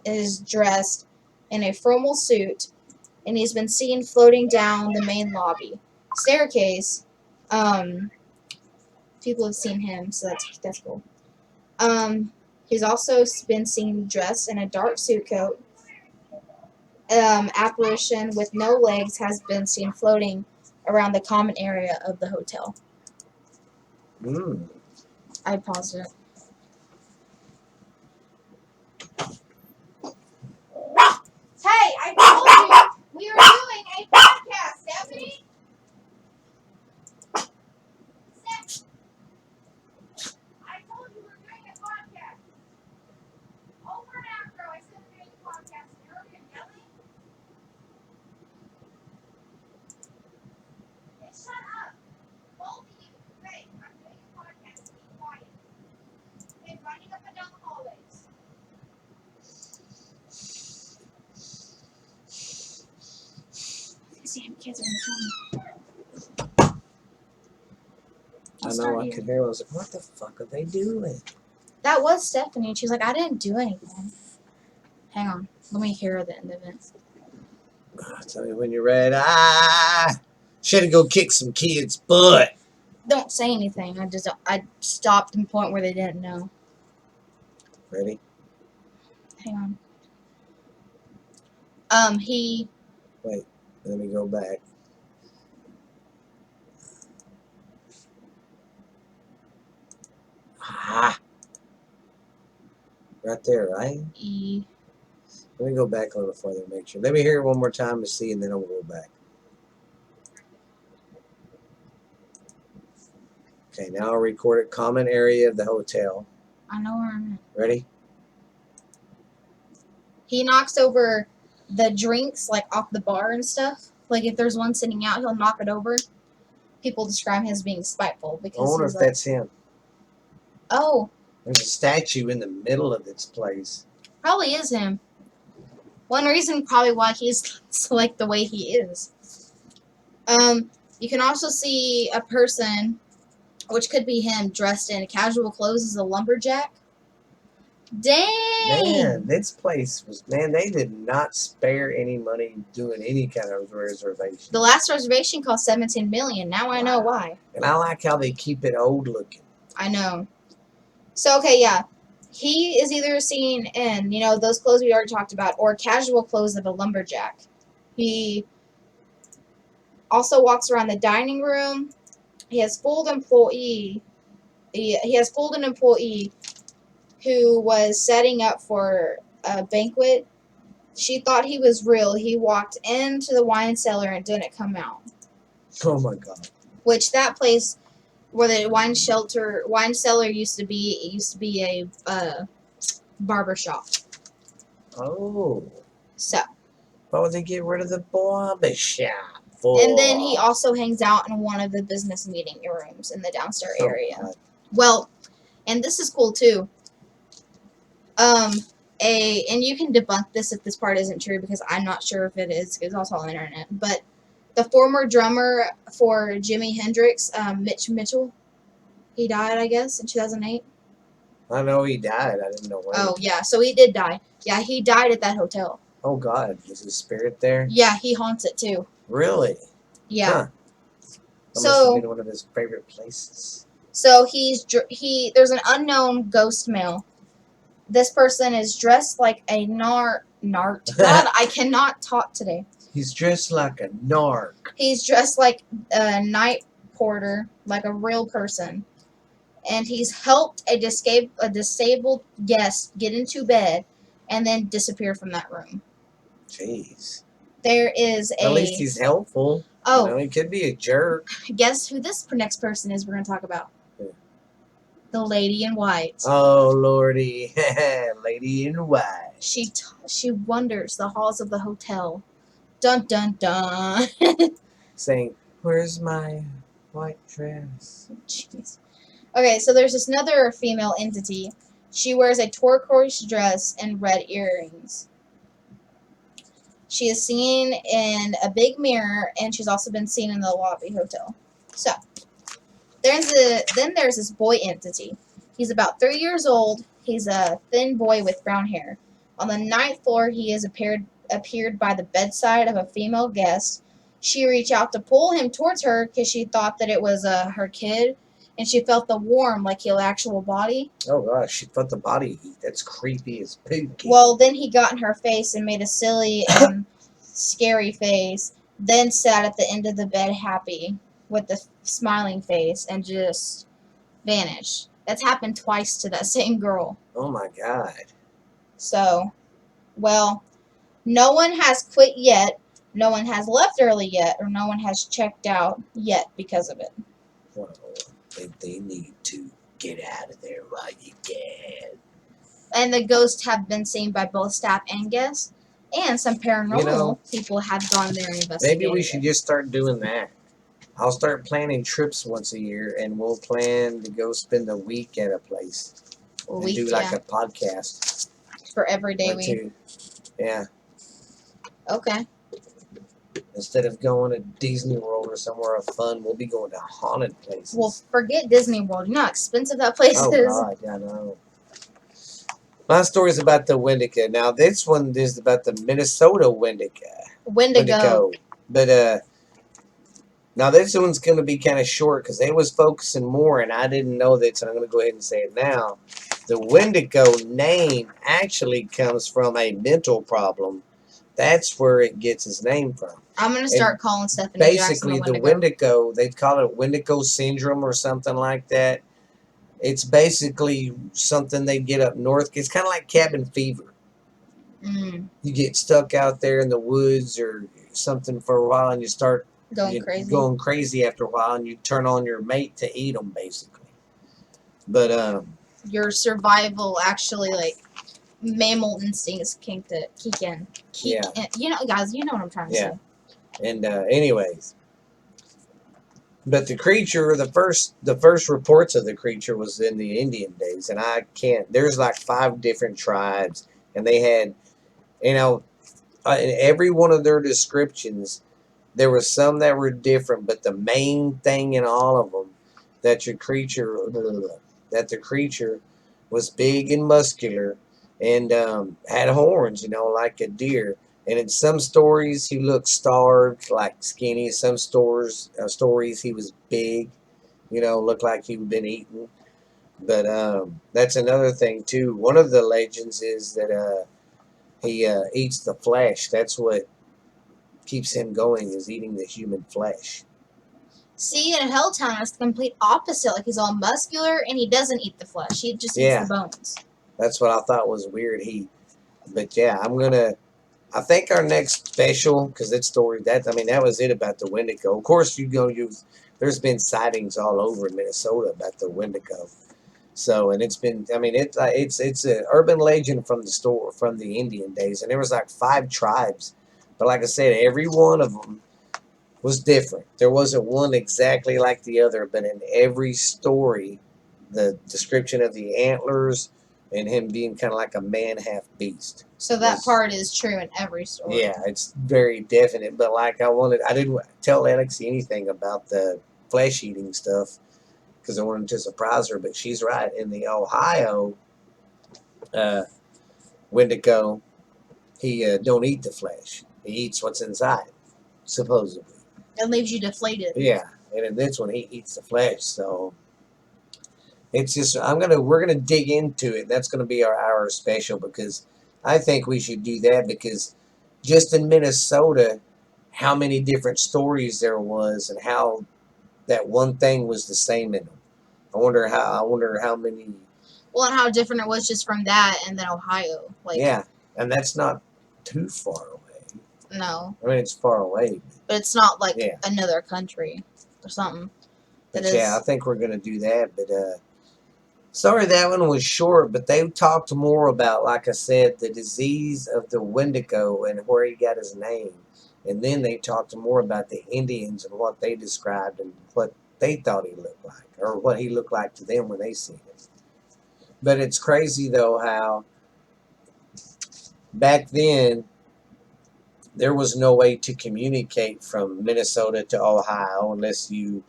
[SPEAKER 2] is dressed in a formal suit, and he's been seen floating down the main lobby. Staircase, people have seen him, so that's cool. He's also been seen dressed in a dark suit coat. Apparition with no legs has been seen floating around the common area of the hotel. I paused it. Hey, I told you we were doing a Damn kids are gonna tell me.
[SPEAKER 1] I know, I could hear. I was like, what the fuck are they doing?
[SPEAKER 2] That was Stephanie. She was like, I didn't do anything. Hang on. Let me hear the end of it.
[SPEAKER 1] Tell me when you're ready. Should go kick some kids' butt.
[SPEAKER 2] Don't say anything. I stopped at the point where they didn't know.
[SPEAKER 1] Ready?
[SPEAKER 2] Hang on.
[SPEAKER 1] Wait, let me go back. Right there, right? Let me go back a little further to make sure. Let me hear it one more time to see, and then I'll go back. Okay, now I'll record it. Common area of the hotel.
[SPEAKER 2] I know where I'm at.
[SPEAKER 1] Ready?
[SPEAKER 2] He knocks over the drinks, like, off the bar and stuff. Like, if there's one sitting out, he'll knock it over. People describe him as being spiteful.
[SPEAKER 1] I
[SPEAKER 2] Because
[SPEAKER 1] wonder if
[SPEAKER 2] he's like,
[SPEAKER 1] that's him.
[SPEAKER 2] oh,
[SPEAKER 1] There's a statue in the middle of this place.
[SPEAKER 2] probably is him. One reason probably why he's like the way he is. You can also see a person, which could be him, dressed in casual clothes as a lumberjack. Dang!
[SPEAKER 1] Man, this place was, man, they did not spare any money doing any kind of reservation.
[SPEAKER 2] The last reservation cost $17 million. Now I know why.
[SPEAKER 1] And I like how they keep it old looking.
[SPEAKER 2] I know. So, okay, yeah. He is either seen in, those clothes we already talked about, or casual clothes of a lumberjack. He also walks around the dining room. He has fooled employee. He has fooled an employee who was setting up for a banquet. She thought he was real. He walked into the wine cellar and didn't come out.
[SPEAKER 1] Oh my God.
[SPEAKER 2] Which that place where the wine cellar used to be, it used to be a barber shop.
[SPEAKER 1] Oh.
[SPEAKER 2] So.
[SPEAKER 1] Why would they get rid of the barber shop?
[SPEAKER 2] And then he also hangs out in one of the business meeting rooms in the downstairs area.
[SPEAKER 1] God.
[SPEAKER 2] Well, and this is cool too. And you can debunk this if this part isn't true because I'm not sure if it is. It's also on the internet. But the former drummer for Jimi Hendrix, Mitch Mitchell, he died, I guess, in 2008.
[SPEAKER 1] I know he died. I didn't know when.
[SPEAKER 2] Oh, yeah. So he did die. Yeah, he died at that hotel.
[SPEAKER 1] Oh, God. Was his spirit there?
[SPEAKER 2] Yeah, he haunts it, too.
[SPEAKER 1] Really?
[SPEAKER 2] Yeah.
[SPEAKER 1] Huh. That must have been one of his favorite places.
[SPEAKER 2] So there's an unknown ghost male. This person is dressed like a nart. God, I cannot talk today.
[SPEAKER 1] He's dressed like a narc.
[SPEAKER 2] He's dressed like a night porter, like a real person. And he's helped a disabled guest get into bed and then disappear from that room.
[SPEAKER 1] Jeez.
[SPEAKER 2] There is
[SPEAKER 1] At least he's helpful.
[SPEAKER 2] Oh.
[SPEAKER 1] He could be a jerk.
[SPEAKER 2] Guess who this next person is we're going to talk about?
[SPEAKER 1] Who?
[SPEAKER 2] The lady in white.
[SPEAKER 1] Oh, Lordy. Lady in white.
[SPEAKER 2] She wanders the halls of the hotel. Dun, dun, dun.
[SPEAKER 1] Saying, where's my white dress?
[SPEAKER 2] Jeez. Okay, so there's another female entity. She wears a turquoise dress and red earrings. She is seen in a big mirror, and she's also been seen in the lobby hotel. So, then there's this boy entity. He's about 3 years old. He's a thin boy with brown hair. On the 9th floor, he is appeared by the bedside of a female guest. She reached out to pull him towards her because she thought that it was her kid, and she felt the warm, like his actual body.
[SPEAKER 1] Oh gosh, she felt the body heat. That's creepy as pookie.
[SPEAKER 2] Well, then he got in her face and made a silly and scary face, then sat at the end of the bed happy with the smiling face and just vanished. That's happened twice to that same girl.
[SPEAKER 1] Oh my God.
[SPEAKER 2] So, well, no one has quit yet, no one has left early yet, or no one has checked out yet because of it.
[SPEAKER 1] Well, they need to get out of there while you can.
[SPEAKER 2] And the ghosts have been seen by both staff and guests, and some paranormal people have gone there and investigated.
[SPEAKER 1] Maybe we should just start doing that. I'll start planning trips once a year, and we'll plan to go spend a week at a place. And do like a podcast.
[SPEAKER 2] For every day
[SPEAKER 1] or two. Yeah.
[SPEAKER 2] Okay.
[SPEAKER 1] Instead of going to Disney World or somewhere fun, we'll be going to haunted places.
[SPEAKER 2] Well, forget Disney World. You know how expensive that place
[SPEAKER 1] Oh
[SPEAKER 2] is?
[SPEAKER 1] God, yeah, I know. My story's about the Wendigo. Now this one is about the Minnesota Wendigo.
[SPEAKER 2] Wendigo.
[SPEAKER 1] But now this one's gonna be kind of short because they was focusing more, and I didn't know that, so I'm gonna go ahead and say it now. The Wendigo name actually comes from a mental problem. That's where it gets its name from.
[SPEAKER 2] I'm gonna start calling Stephanie Jackson
[SPEAKER 1] Basically,
[SPEAKER 2] the
[SPEAKER 1] the
[SPEAKER 2] Wendigo.
[SPEAKER 1] Wendigo, they call it Wendigo syndrome or something like that. It's basically something they get up north. It's kind of like cabin fever.
[SPEAKER 2] Mm,
[SPEAKER 1] You get stuck out there in the woods or something for a while, and you start going crazy after a while, and you turn on your mate to eat them, basically. But
[SPEAKER 2] your survival actually like mammal instincts kick in.
[SPEAKER 1] Yeah.
[SPEAKER 2] You know, guys, you know what I'm trying to
[SPEAKER 1] Yeah.
[SPEAKER 2] say.
[SPEAKER 1] And anyways, but the creature, the first reports of the creature was in the Indian days, and I can't. There's like 5 different tribes, and they had, you know, in every one of their descriptions, there was some that were different, but the main thing in all of them that that the creature was big and muscular and had horns, like a deer. And in some stories, he looked starved, like skinny. Some stories he was big, looked like he'd been eaten. But that's another thing too. One of the legends is that he eats the flesh. That's what keeps him going, is eating the human flesh.
[SPEAKER 2] See, in Helltown, it's the complete opposite. Like, he's all muscular, and he doesn't eat the flesh. He just eats the bones.
[SPEAKER 1] That's what I thought was weird. But yeah, I think our next special, because that was it about the Wendigo. Of course, there's been sightings all over Minnesota about the Wendigo. So, and it's been, it's an urban legend from the Indian days, and there was like 5 tribes. But like I said, every one of them was different. There wasn't one exactly like the other, but in every story, the description of the antlers and him being kind of like a man half beast.
[SPEAKER 2] So that part is true in every story.
[SPEAKER 1] Yeah, it's very definite. But like I didn't tell Alexi anything about the flesh eating stuff because I wanted to surprise her. But she's right. In the Ohio Wendigo, he don't eat the flesh. He eats what's inside, supposedly.
[SPEAKER 2] It leaves you deflated.
[SPEAKER 1] Yeah, and in this one, he eats the flesh. So it's just we're gonna dig into it. That's gonna be our hour special because I think we should do that because just in Minnesota, how many different stories there was and how that one thing was the same in them. I wonder how many.
[SPEAKER 2] Well, and how different it was just from that and then Ohio. Like,
[SPEAKER 1] yeah, and that's not too far away.
[SPEAKER 2] No.
[SPEAKER 1] I mean, it's far away.
[SPEAKER 2] But it's not like another country or something.
[SPEAKER 1] But I think we're going to do that. But sorry that one was short, but they talked more about, like I said, the disease of the Wendigo and where he got his name. And then they talked more about the Indians and what they described and what they thought he looked like, or what he looked like to them when they seen it. But it's crazy, though, how back then there was no way to communicate from Minnesota to Ohio unless you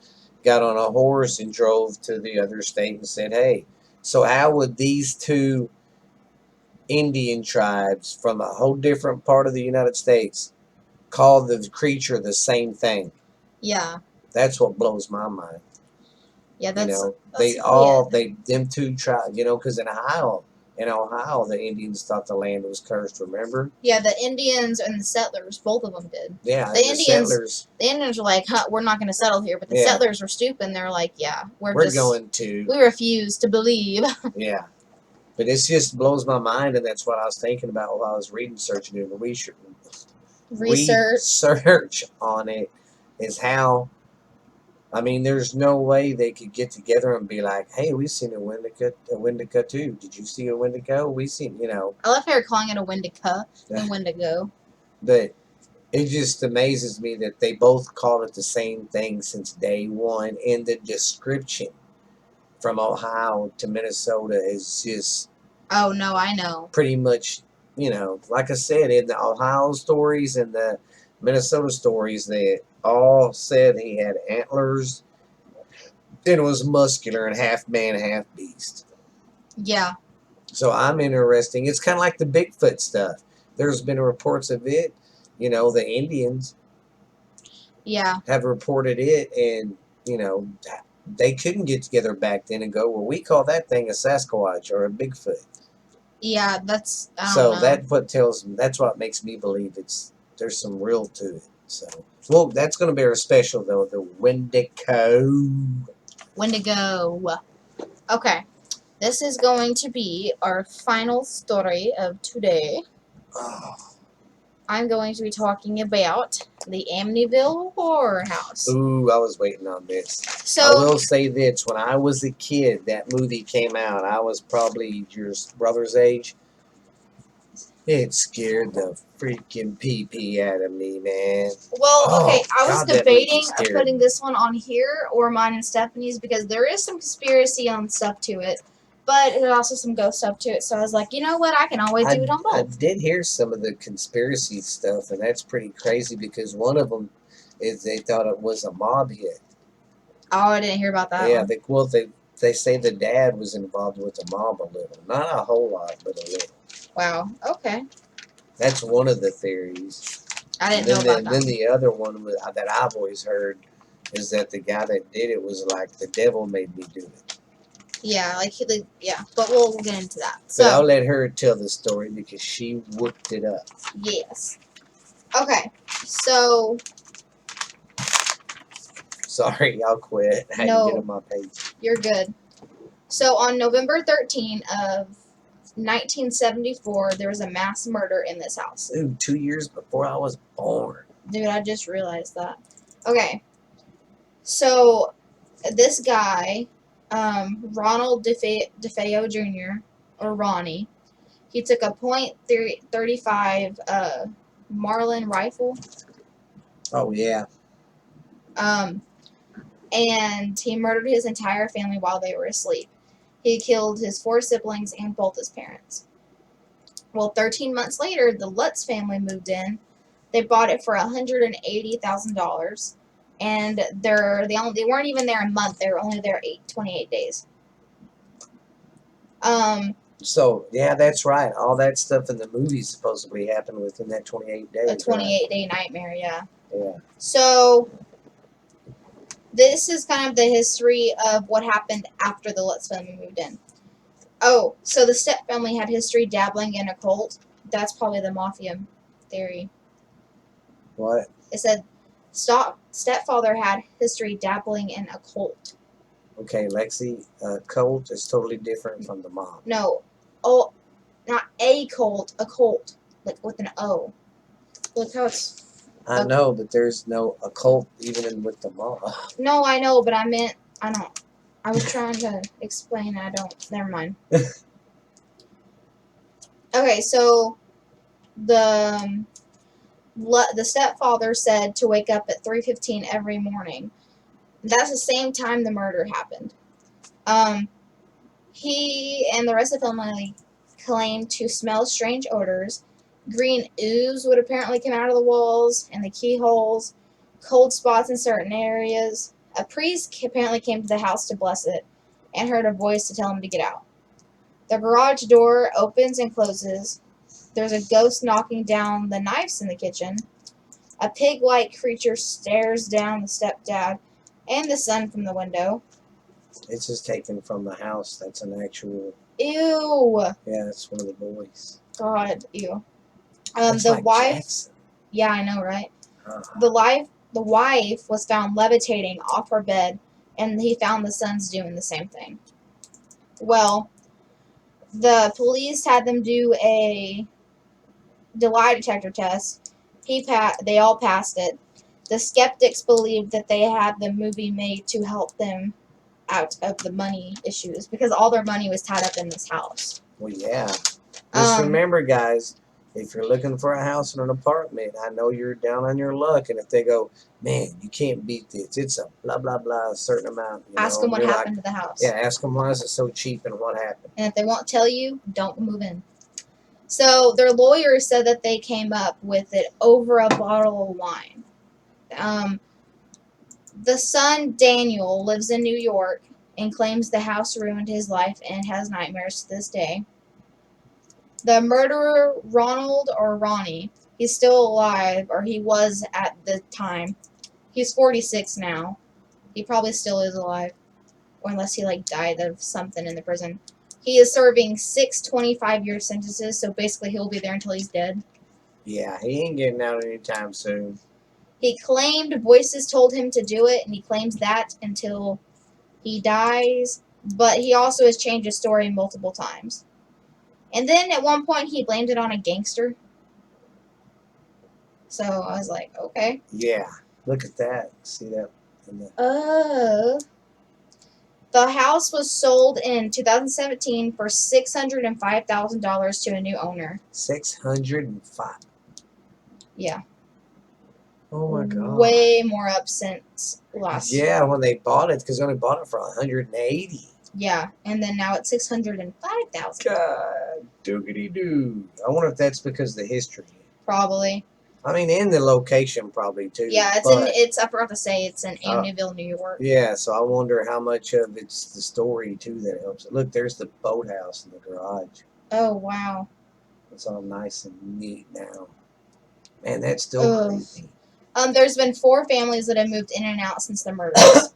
[SPEAKER 1] got on a horse and drove to the other state and said, hey, so how would these 2 Indian tribes from a whole different part of the United States call the creature the same thing?
[SPEAKER 2] Yeah.
[SPEAKER 1] That's what blows my mind.
[SPEAKER 2] Yeah, that's
[SPEAKER 1] them 2 tribes, because in Ohio, the Indians thought the land was cursed, remember?
[SPEAKER 2] Yeah, the Indians and the settlers, both of them did.
[SPEAKER 1] Yeah,
[SPEAKER 2] the Indians were like, we're not going to settle here. But the settlers were stupid. They're like, yeah, we're going to. We refuse to believe.
[SPEAKER 1] Yeah. But it just blows my mind, and that's what I was thinking about while I was doing the research on it, is how, there's no way they could get together and be like, hey, we seen a Wendigo too. Did you see a Wendigo? We seen,
[SPEAKER 2] I love how you're calling it a Wendigo and Wendigo.
[SPEAKER 1] But it just amazes me that they both called it the same thing since day one, and the description from Ohio to Minnesota is just...
[SPEAKER 2] Oh, no, I know.
[SPEAKER 1] Pretty much, like I said, in the Ohio stories and the Minnesota stories that all said he had antlers and was muscular and half man, half beast.
[SPEAKER 2] Yeah.
[SPEAKER 1] So I'm interesting. It's kind of like the Bigfoot stuff. There's been reports of it. You know, the Indians
[SPEAKER 2] Yeah.
[SPEAKER 1] have reported it, and you know, they couldn't get together back then and go, well, we call that thing a Sasquatch or a Bigfoot.
[SPEAKER 2] Yeah, that's I don't
[SPEAKER 1] So
[SPEAKER 2] know.
[SPEAKER 1] that's what makes me believe there's some real to it. So, well, that's going to be our special though, the Wendigo.
[SPEAKER 2] Wendigo. Okay. This is going to be our final story of today.
[SPEAKER 1] Oh.
[SPEAKER 2] I'm going to be talking about the Amyityvillie Horror House.
[SPEAKER 1] Ooh, I was waiting on this. I
[SPEAKER 2] So,
[SPEAKER 1] will say this: when I was a kid, that movie came out. I was probably your brother's age. It scared the freaking pee out of me, man.
[SPEAKER 2] well, okay, I was
[SPEAKER 1] God, that movie
[SPEAKER 2] debating
[SPEAKER 1] scared
[SPEAKER 2] putting
[SPEAKER 1] me.
[SPEAKER 2] this one on here or mine and Stephanie's because there is some conspiracy on stuff to it, but there's also some ghost stuff to it. So I was like, you know what? I can always do it on
[SPEAKER 1] I
[SPEAKER 2] both.
[SPEAKER 1] did hear some of the conspiracy stuff, and that's pretty crazy because one of them is they thought it was a mob hit.
[SPEAKER 2] Oh, I didn't hear about that
[SPEAKER 1] Yeah,
[SPEAKER 2] one.
[SPEAKER 1] they say the dad was involved with the mob a little, not a whole lot, but a little.
[SPEAKER 2] Wow. Okay.
[SPEAKER 1] That's one of the theories.
[SPEAKER 2] I didn't know about that.
[SPEAKER 1] Then the other one that I've always heard is that the guy that did it was like the devil made me do it.
[SPEAKER 2] Yeah, yeah, but we'll get into that.
[SPEAKER 1] But I'll
[SPEAKER 2] So,
[SPEAKER 1] let her tell the story because she whooped it up.
[SPEAKER 2] yes. Okay. So,
[SPEAKER 1] Sorry, I'll quit. I didn't get
[SPEAKER 2] no,
[SPEAKER 1] on my page.
[SPEAKER 2] you're good. So, on November 13 of 1974, there was a mass murder in this house.
[SPEAKER 1] Ooh, 2 years before I was born.
[SPEAKER 2] Dude, I just realized that. Okay. So, this guy, Ronald DeFeo Jr., or Ronnie, he took a .35 Marlin rifle.
[SPEAKER 1] Oh yeah.
[SPEAKER 2] And he murdered his entire family while they were asleep. He killed his 4 siblings and both his parents. Well, 13 months later, the Lutz family moved in. They bought it for $180,000, and they weren't even there a month. They were only there 28 days.
[SPEAKER 1] So yeah, that's right. All that stuff in the movie supposedly happened within that 28 days.
[SPEAKER 2] A 28-day nightmare, yeah.
[SPEAKER 1] Yeah.
[SPEAKER 2] So this is kind of the history of what happened after the Lutz family moved in. Oh, so the Step family had history dabbling in occult. That's probably the mafia theory.
[SPEAKER 1] What?
[SPEAKER 2] It said stepfather had history dabbling in occult.
[SPEAKER 1] Okay, Lexi, cult is totally different from the mob.
[SPEAKER 2] No, oh, not a cult, a cult, like with an O. Look how it's.
[SPEAKER 1] I know, but there's no occult even with the mob.
[SPEAKER 2] No, I know, but I don't. I was trying to explain. Never mind. Okay, so the stepfather said to wake up at 3:15 every morning. That's the same time the murder happened. He and the rest of the family claimed to smell strange odors. Green ooze would apparently come out of the walls and the keyholes, cold spots in certain areas. A priest apparently came to the house to bless it and heard a voice to tell him to get out. The garage door opens and closes. There's a ghost knocking down the knives in the kitchen. A pig-like creature stares down the stepdad and the son from the window.
[SPEAKER 1] It's just taken from the house. That's an actual.
[SPEAKER 2] Ew.
[SPEAKER 1] Yeah, it's one of the boys.
[SPEAKER 2] God, ew.
[SPEAKER 1] That's
[SPEAKER 2] The
[SPEAKER 1] like
[SPEAKER 2] wife.
[SPEAKER 1] Jackson.
[SPEAKER 2] Yeah, I know, right?
[SPEAKER 1] Uh-huh.
[SPEAKER 2] The wife was found levitating off her bed, and he found the sons doing the same thing. Well, the police had them do a lie detector test. They all passed it. The skeptics believed that they had the movie made to help them out of the money issues because all their money was tied up in this house.
[SPEAKER 1] Well, yeah. Just remember, guys, if you're looking for a house or an apartment, I know you're down on your luck. And if they go, man, you can't beat this. It's a blah, blah, blah, a certain amount.
[SPEAKER 2] Ask them what happened to the house.
[SPEAKER 1] Yeah, ask them why is it so cheap and what happened.
[SPEAKER 2] And if they won't tell you, don't move in. So their lawyer said that they came up with it over a bottle of wine. The son, Daniel, lives in New York and claims the house ruined his life and has nightmares to this day. The murderer, Ronald or Ronnie, he's still alive, or he was at the time. He's 46 now. He probably still is alive. Or unless he, died of something in the prison. He is serving 6 25-year sentences, so basically he'll be there until he's dead.
[SPEAKER 1] Yeah, he ain't getting out anytime soon.
[SPEAKER 2] He claimed voices told him to do it, and he claims that until he dies. But he also has changed his story multiple times. And then at one point he blamed it on a gangster. So I was like, okay.
[SPEAKER 1] Yeah, look at that. See that?
[SPEAKER 2] The house was sold in 2017 for $605,000 to a new owner.
[SPEAKER 1] 605.
[SPEAKER 2] Yeah.
[SPEAKER 1] Oh my God.
[SPEAKER 2] Way more up since last.
[SPEAKER 1] Yeah, when they bought it, because they only bought it for 180.
[SPEAKER 2] Yeah, and then now it's 605,000.
[SPEAKER 1] God, doogity doo. I wonder if that's because of the history.
[SPEAKER 2] Probably.
[SPEAKER 1] I mean, in the location probably too.
[SPEAKER 2] Yeah, it's I forgot to say it's in Amyityvillie, New York.
[SPEAKER 1] Yeah, so I wonder how much of it's the story too that helps it. Look, there's the boathouse in the garage.
[SPEAKER 2] Oh wow.
[SPEAKER 1] It's all nice and neat now. Man, that's still creepy.
[SPEAKER 2] There's been 4 families that have moved in and out since the murders.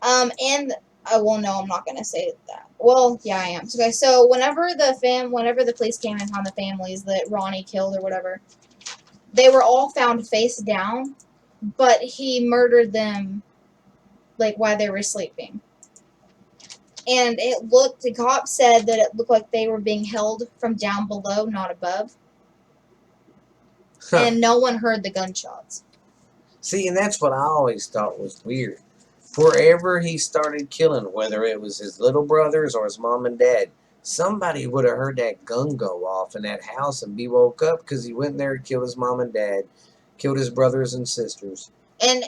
[SPEAKER 2] And well, no, I'm not gonna say that. Well, yeah, I am. Okay, so whenever the police came and found the families that Ronnie killed or whatever, they were all found face down, but he murdered them while they were sleeping. And the cops said that it looked like they were being held from down below, not above. And no one heard the gunshots.
[SPEAKER 1] See, and that's what I always thought was weird. Wherever he started killing, whether it was his little brothers or his mom and dad, somebody would have heard that gun go off in that house and be woke up because he went there and killed his mom and dad, killed his brothers and sisters.
[SPEAKER 2] And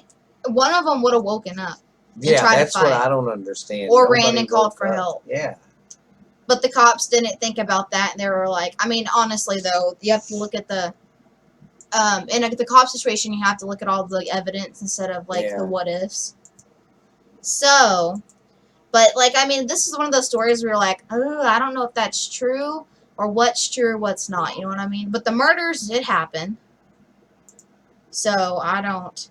[SPEAKER 2] one of them would have woken up.
[SPEAKER 1] Yeah, that's what I don't understand.
[SPEAKER 2] Or ran and called for help.
[SPEAKER 1] Yeah.
[SPEAKER 2] But the cops didn't think about that. They were like, I mean, honestly, though, you have to look at the in the cop situation, you have to look at all the evidence instead of the what ifs. So, but I mean, this is one of those stories where you're like, oh, I don't know if that's true or what's true or what's not. You know what I mean? But the murders did happen. So I don't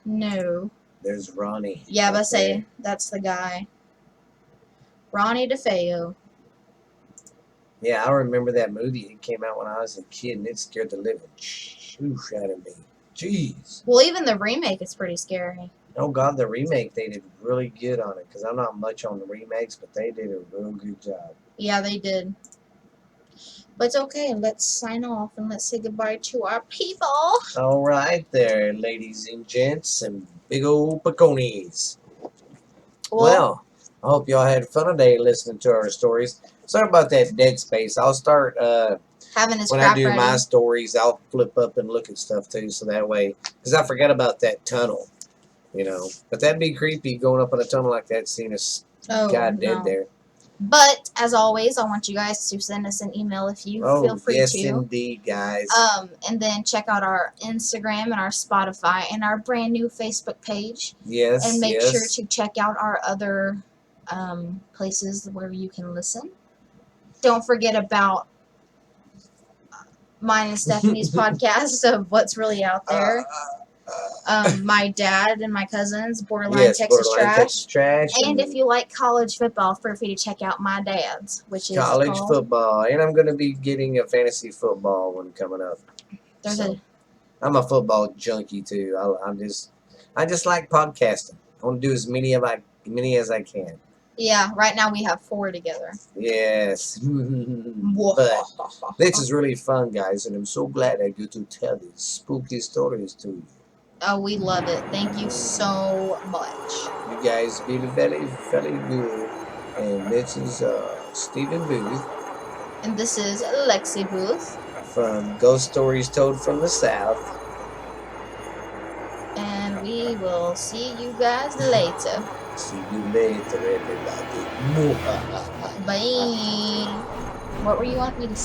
[SPEAKER 2] know.
[SPEAKER 1] There's Ronnie.
[SPEAKER 2] Yeah, but say that's the guy. Ronnie DeFeo.
[SPEAKER 1] Yeah, I remember that movie. It came out when I was a kid, and it scared the living shoosh out of me. Jeez.
[SPEAKER 2] Well, even the remake is pretty scary.
[SPEAKER 1] Oh, God, the remake, they did really good on it, because I'm not much on the remakes, but they did a real good job.
[SPEAKER 2] Yeah, they did. But it's okay. Let's sign off, and let's say goodbye to our people.
[SPEAKER 1] All right there, ladies and gents, and big old peconis. Well, I hope y'all had fun today listening to our stories. Sorry about that dead space. I'll start
[SPEAKER 2] having this
[SPEAKER 1] when I do my stories. I'll flip up and look at stuff too, so that way, because I forgot about that tunnel, But that'd be creepy going up in a tunnel like that, seeing us dead there.
[SPEAKER 2] But as always, I want you guys to send us an email if you feel free to.
[SPEAKER 1] Yes, indeed, guys.
[SPEAKER 2] And then check out our Instagram and our Spotify and our brand new Facebook page.
[SPEAKER 1] Yes.
[SPEAKER 2] And make sure to check out our other places where you can listen. Don't forget about mine and Stephanie's podcast of what's really out there. My dad and my cousins, Borderline Texas Trash. And if you like college football, feel free to check out my dad's, which is
[SPEAKER 1] college football. And I'm going to be getting a fantasy football one coming up. I'm a football junkie too. I just like podcasting. I want to do as many as I can.
[SPEAKER 2] Yeah, right now we have 4 together.
[SPEAKER 1] Yes. But this is really fun, guys, and I'm so glad I get to tell these spooky stories to you.
[SPEAKER 2] Oh, we love it. Thank you so much.
[SPEAKER 1] You guys be very, very good. And this is Stephen Booth.
[SPEAKER 2] And this is Lexi Booth.
[SPEAKER 1] From Ghost Stories Told from the South.
[SPEAKER 2] And we will see you guys later.
[SPEAKER 1] See you later, everybody.
[SPEAKER 2] Bye. What were you wanting me to say?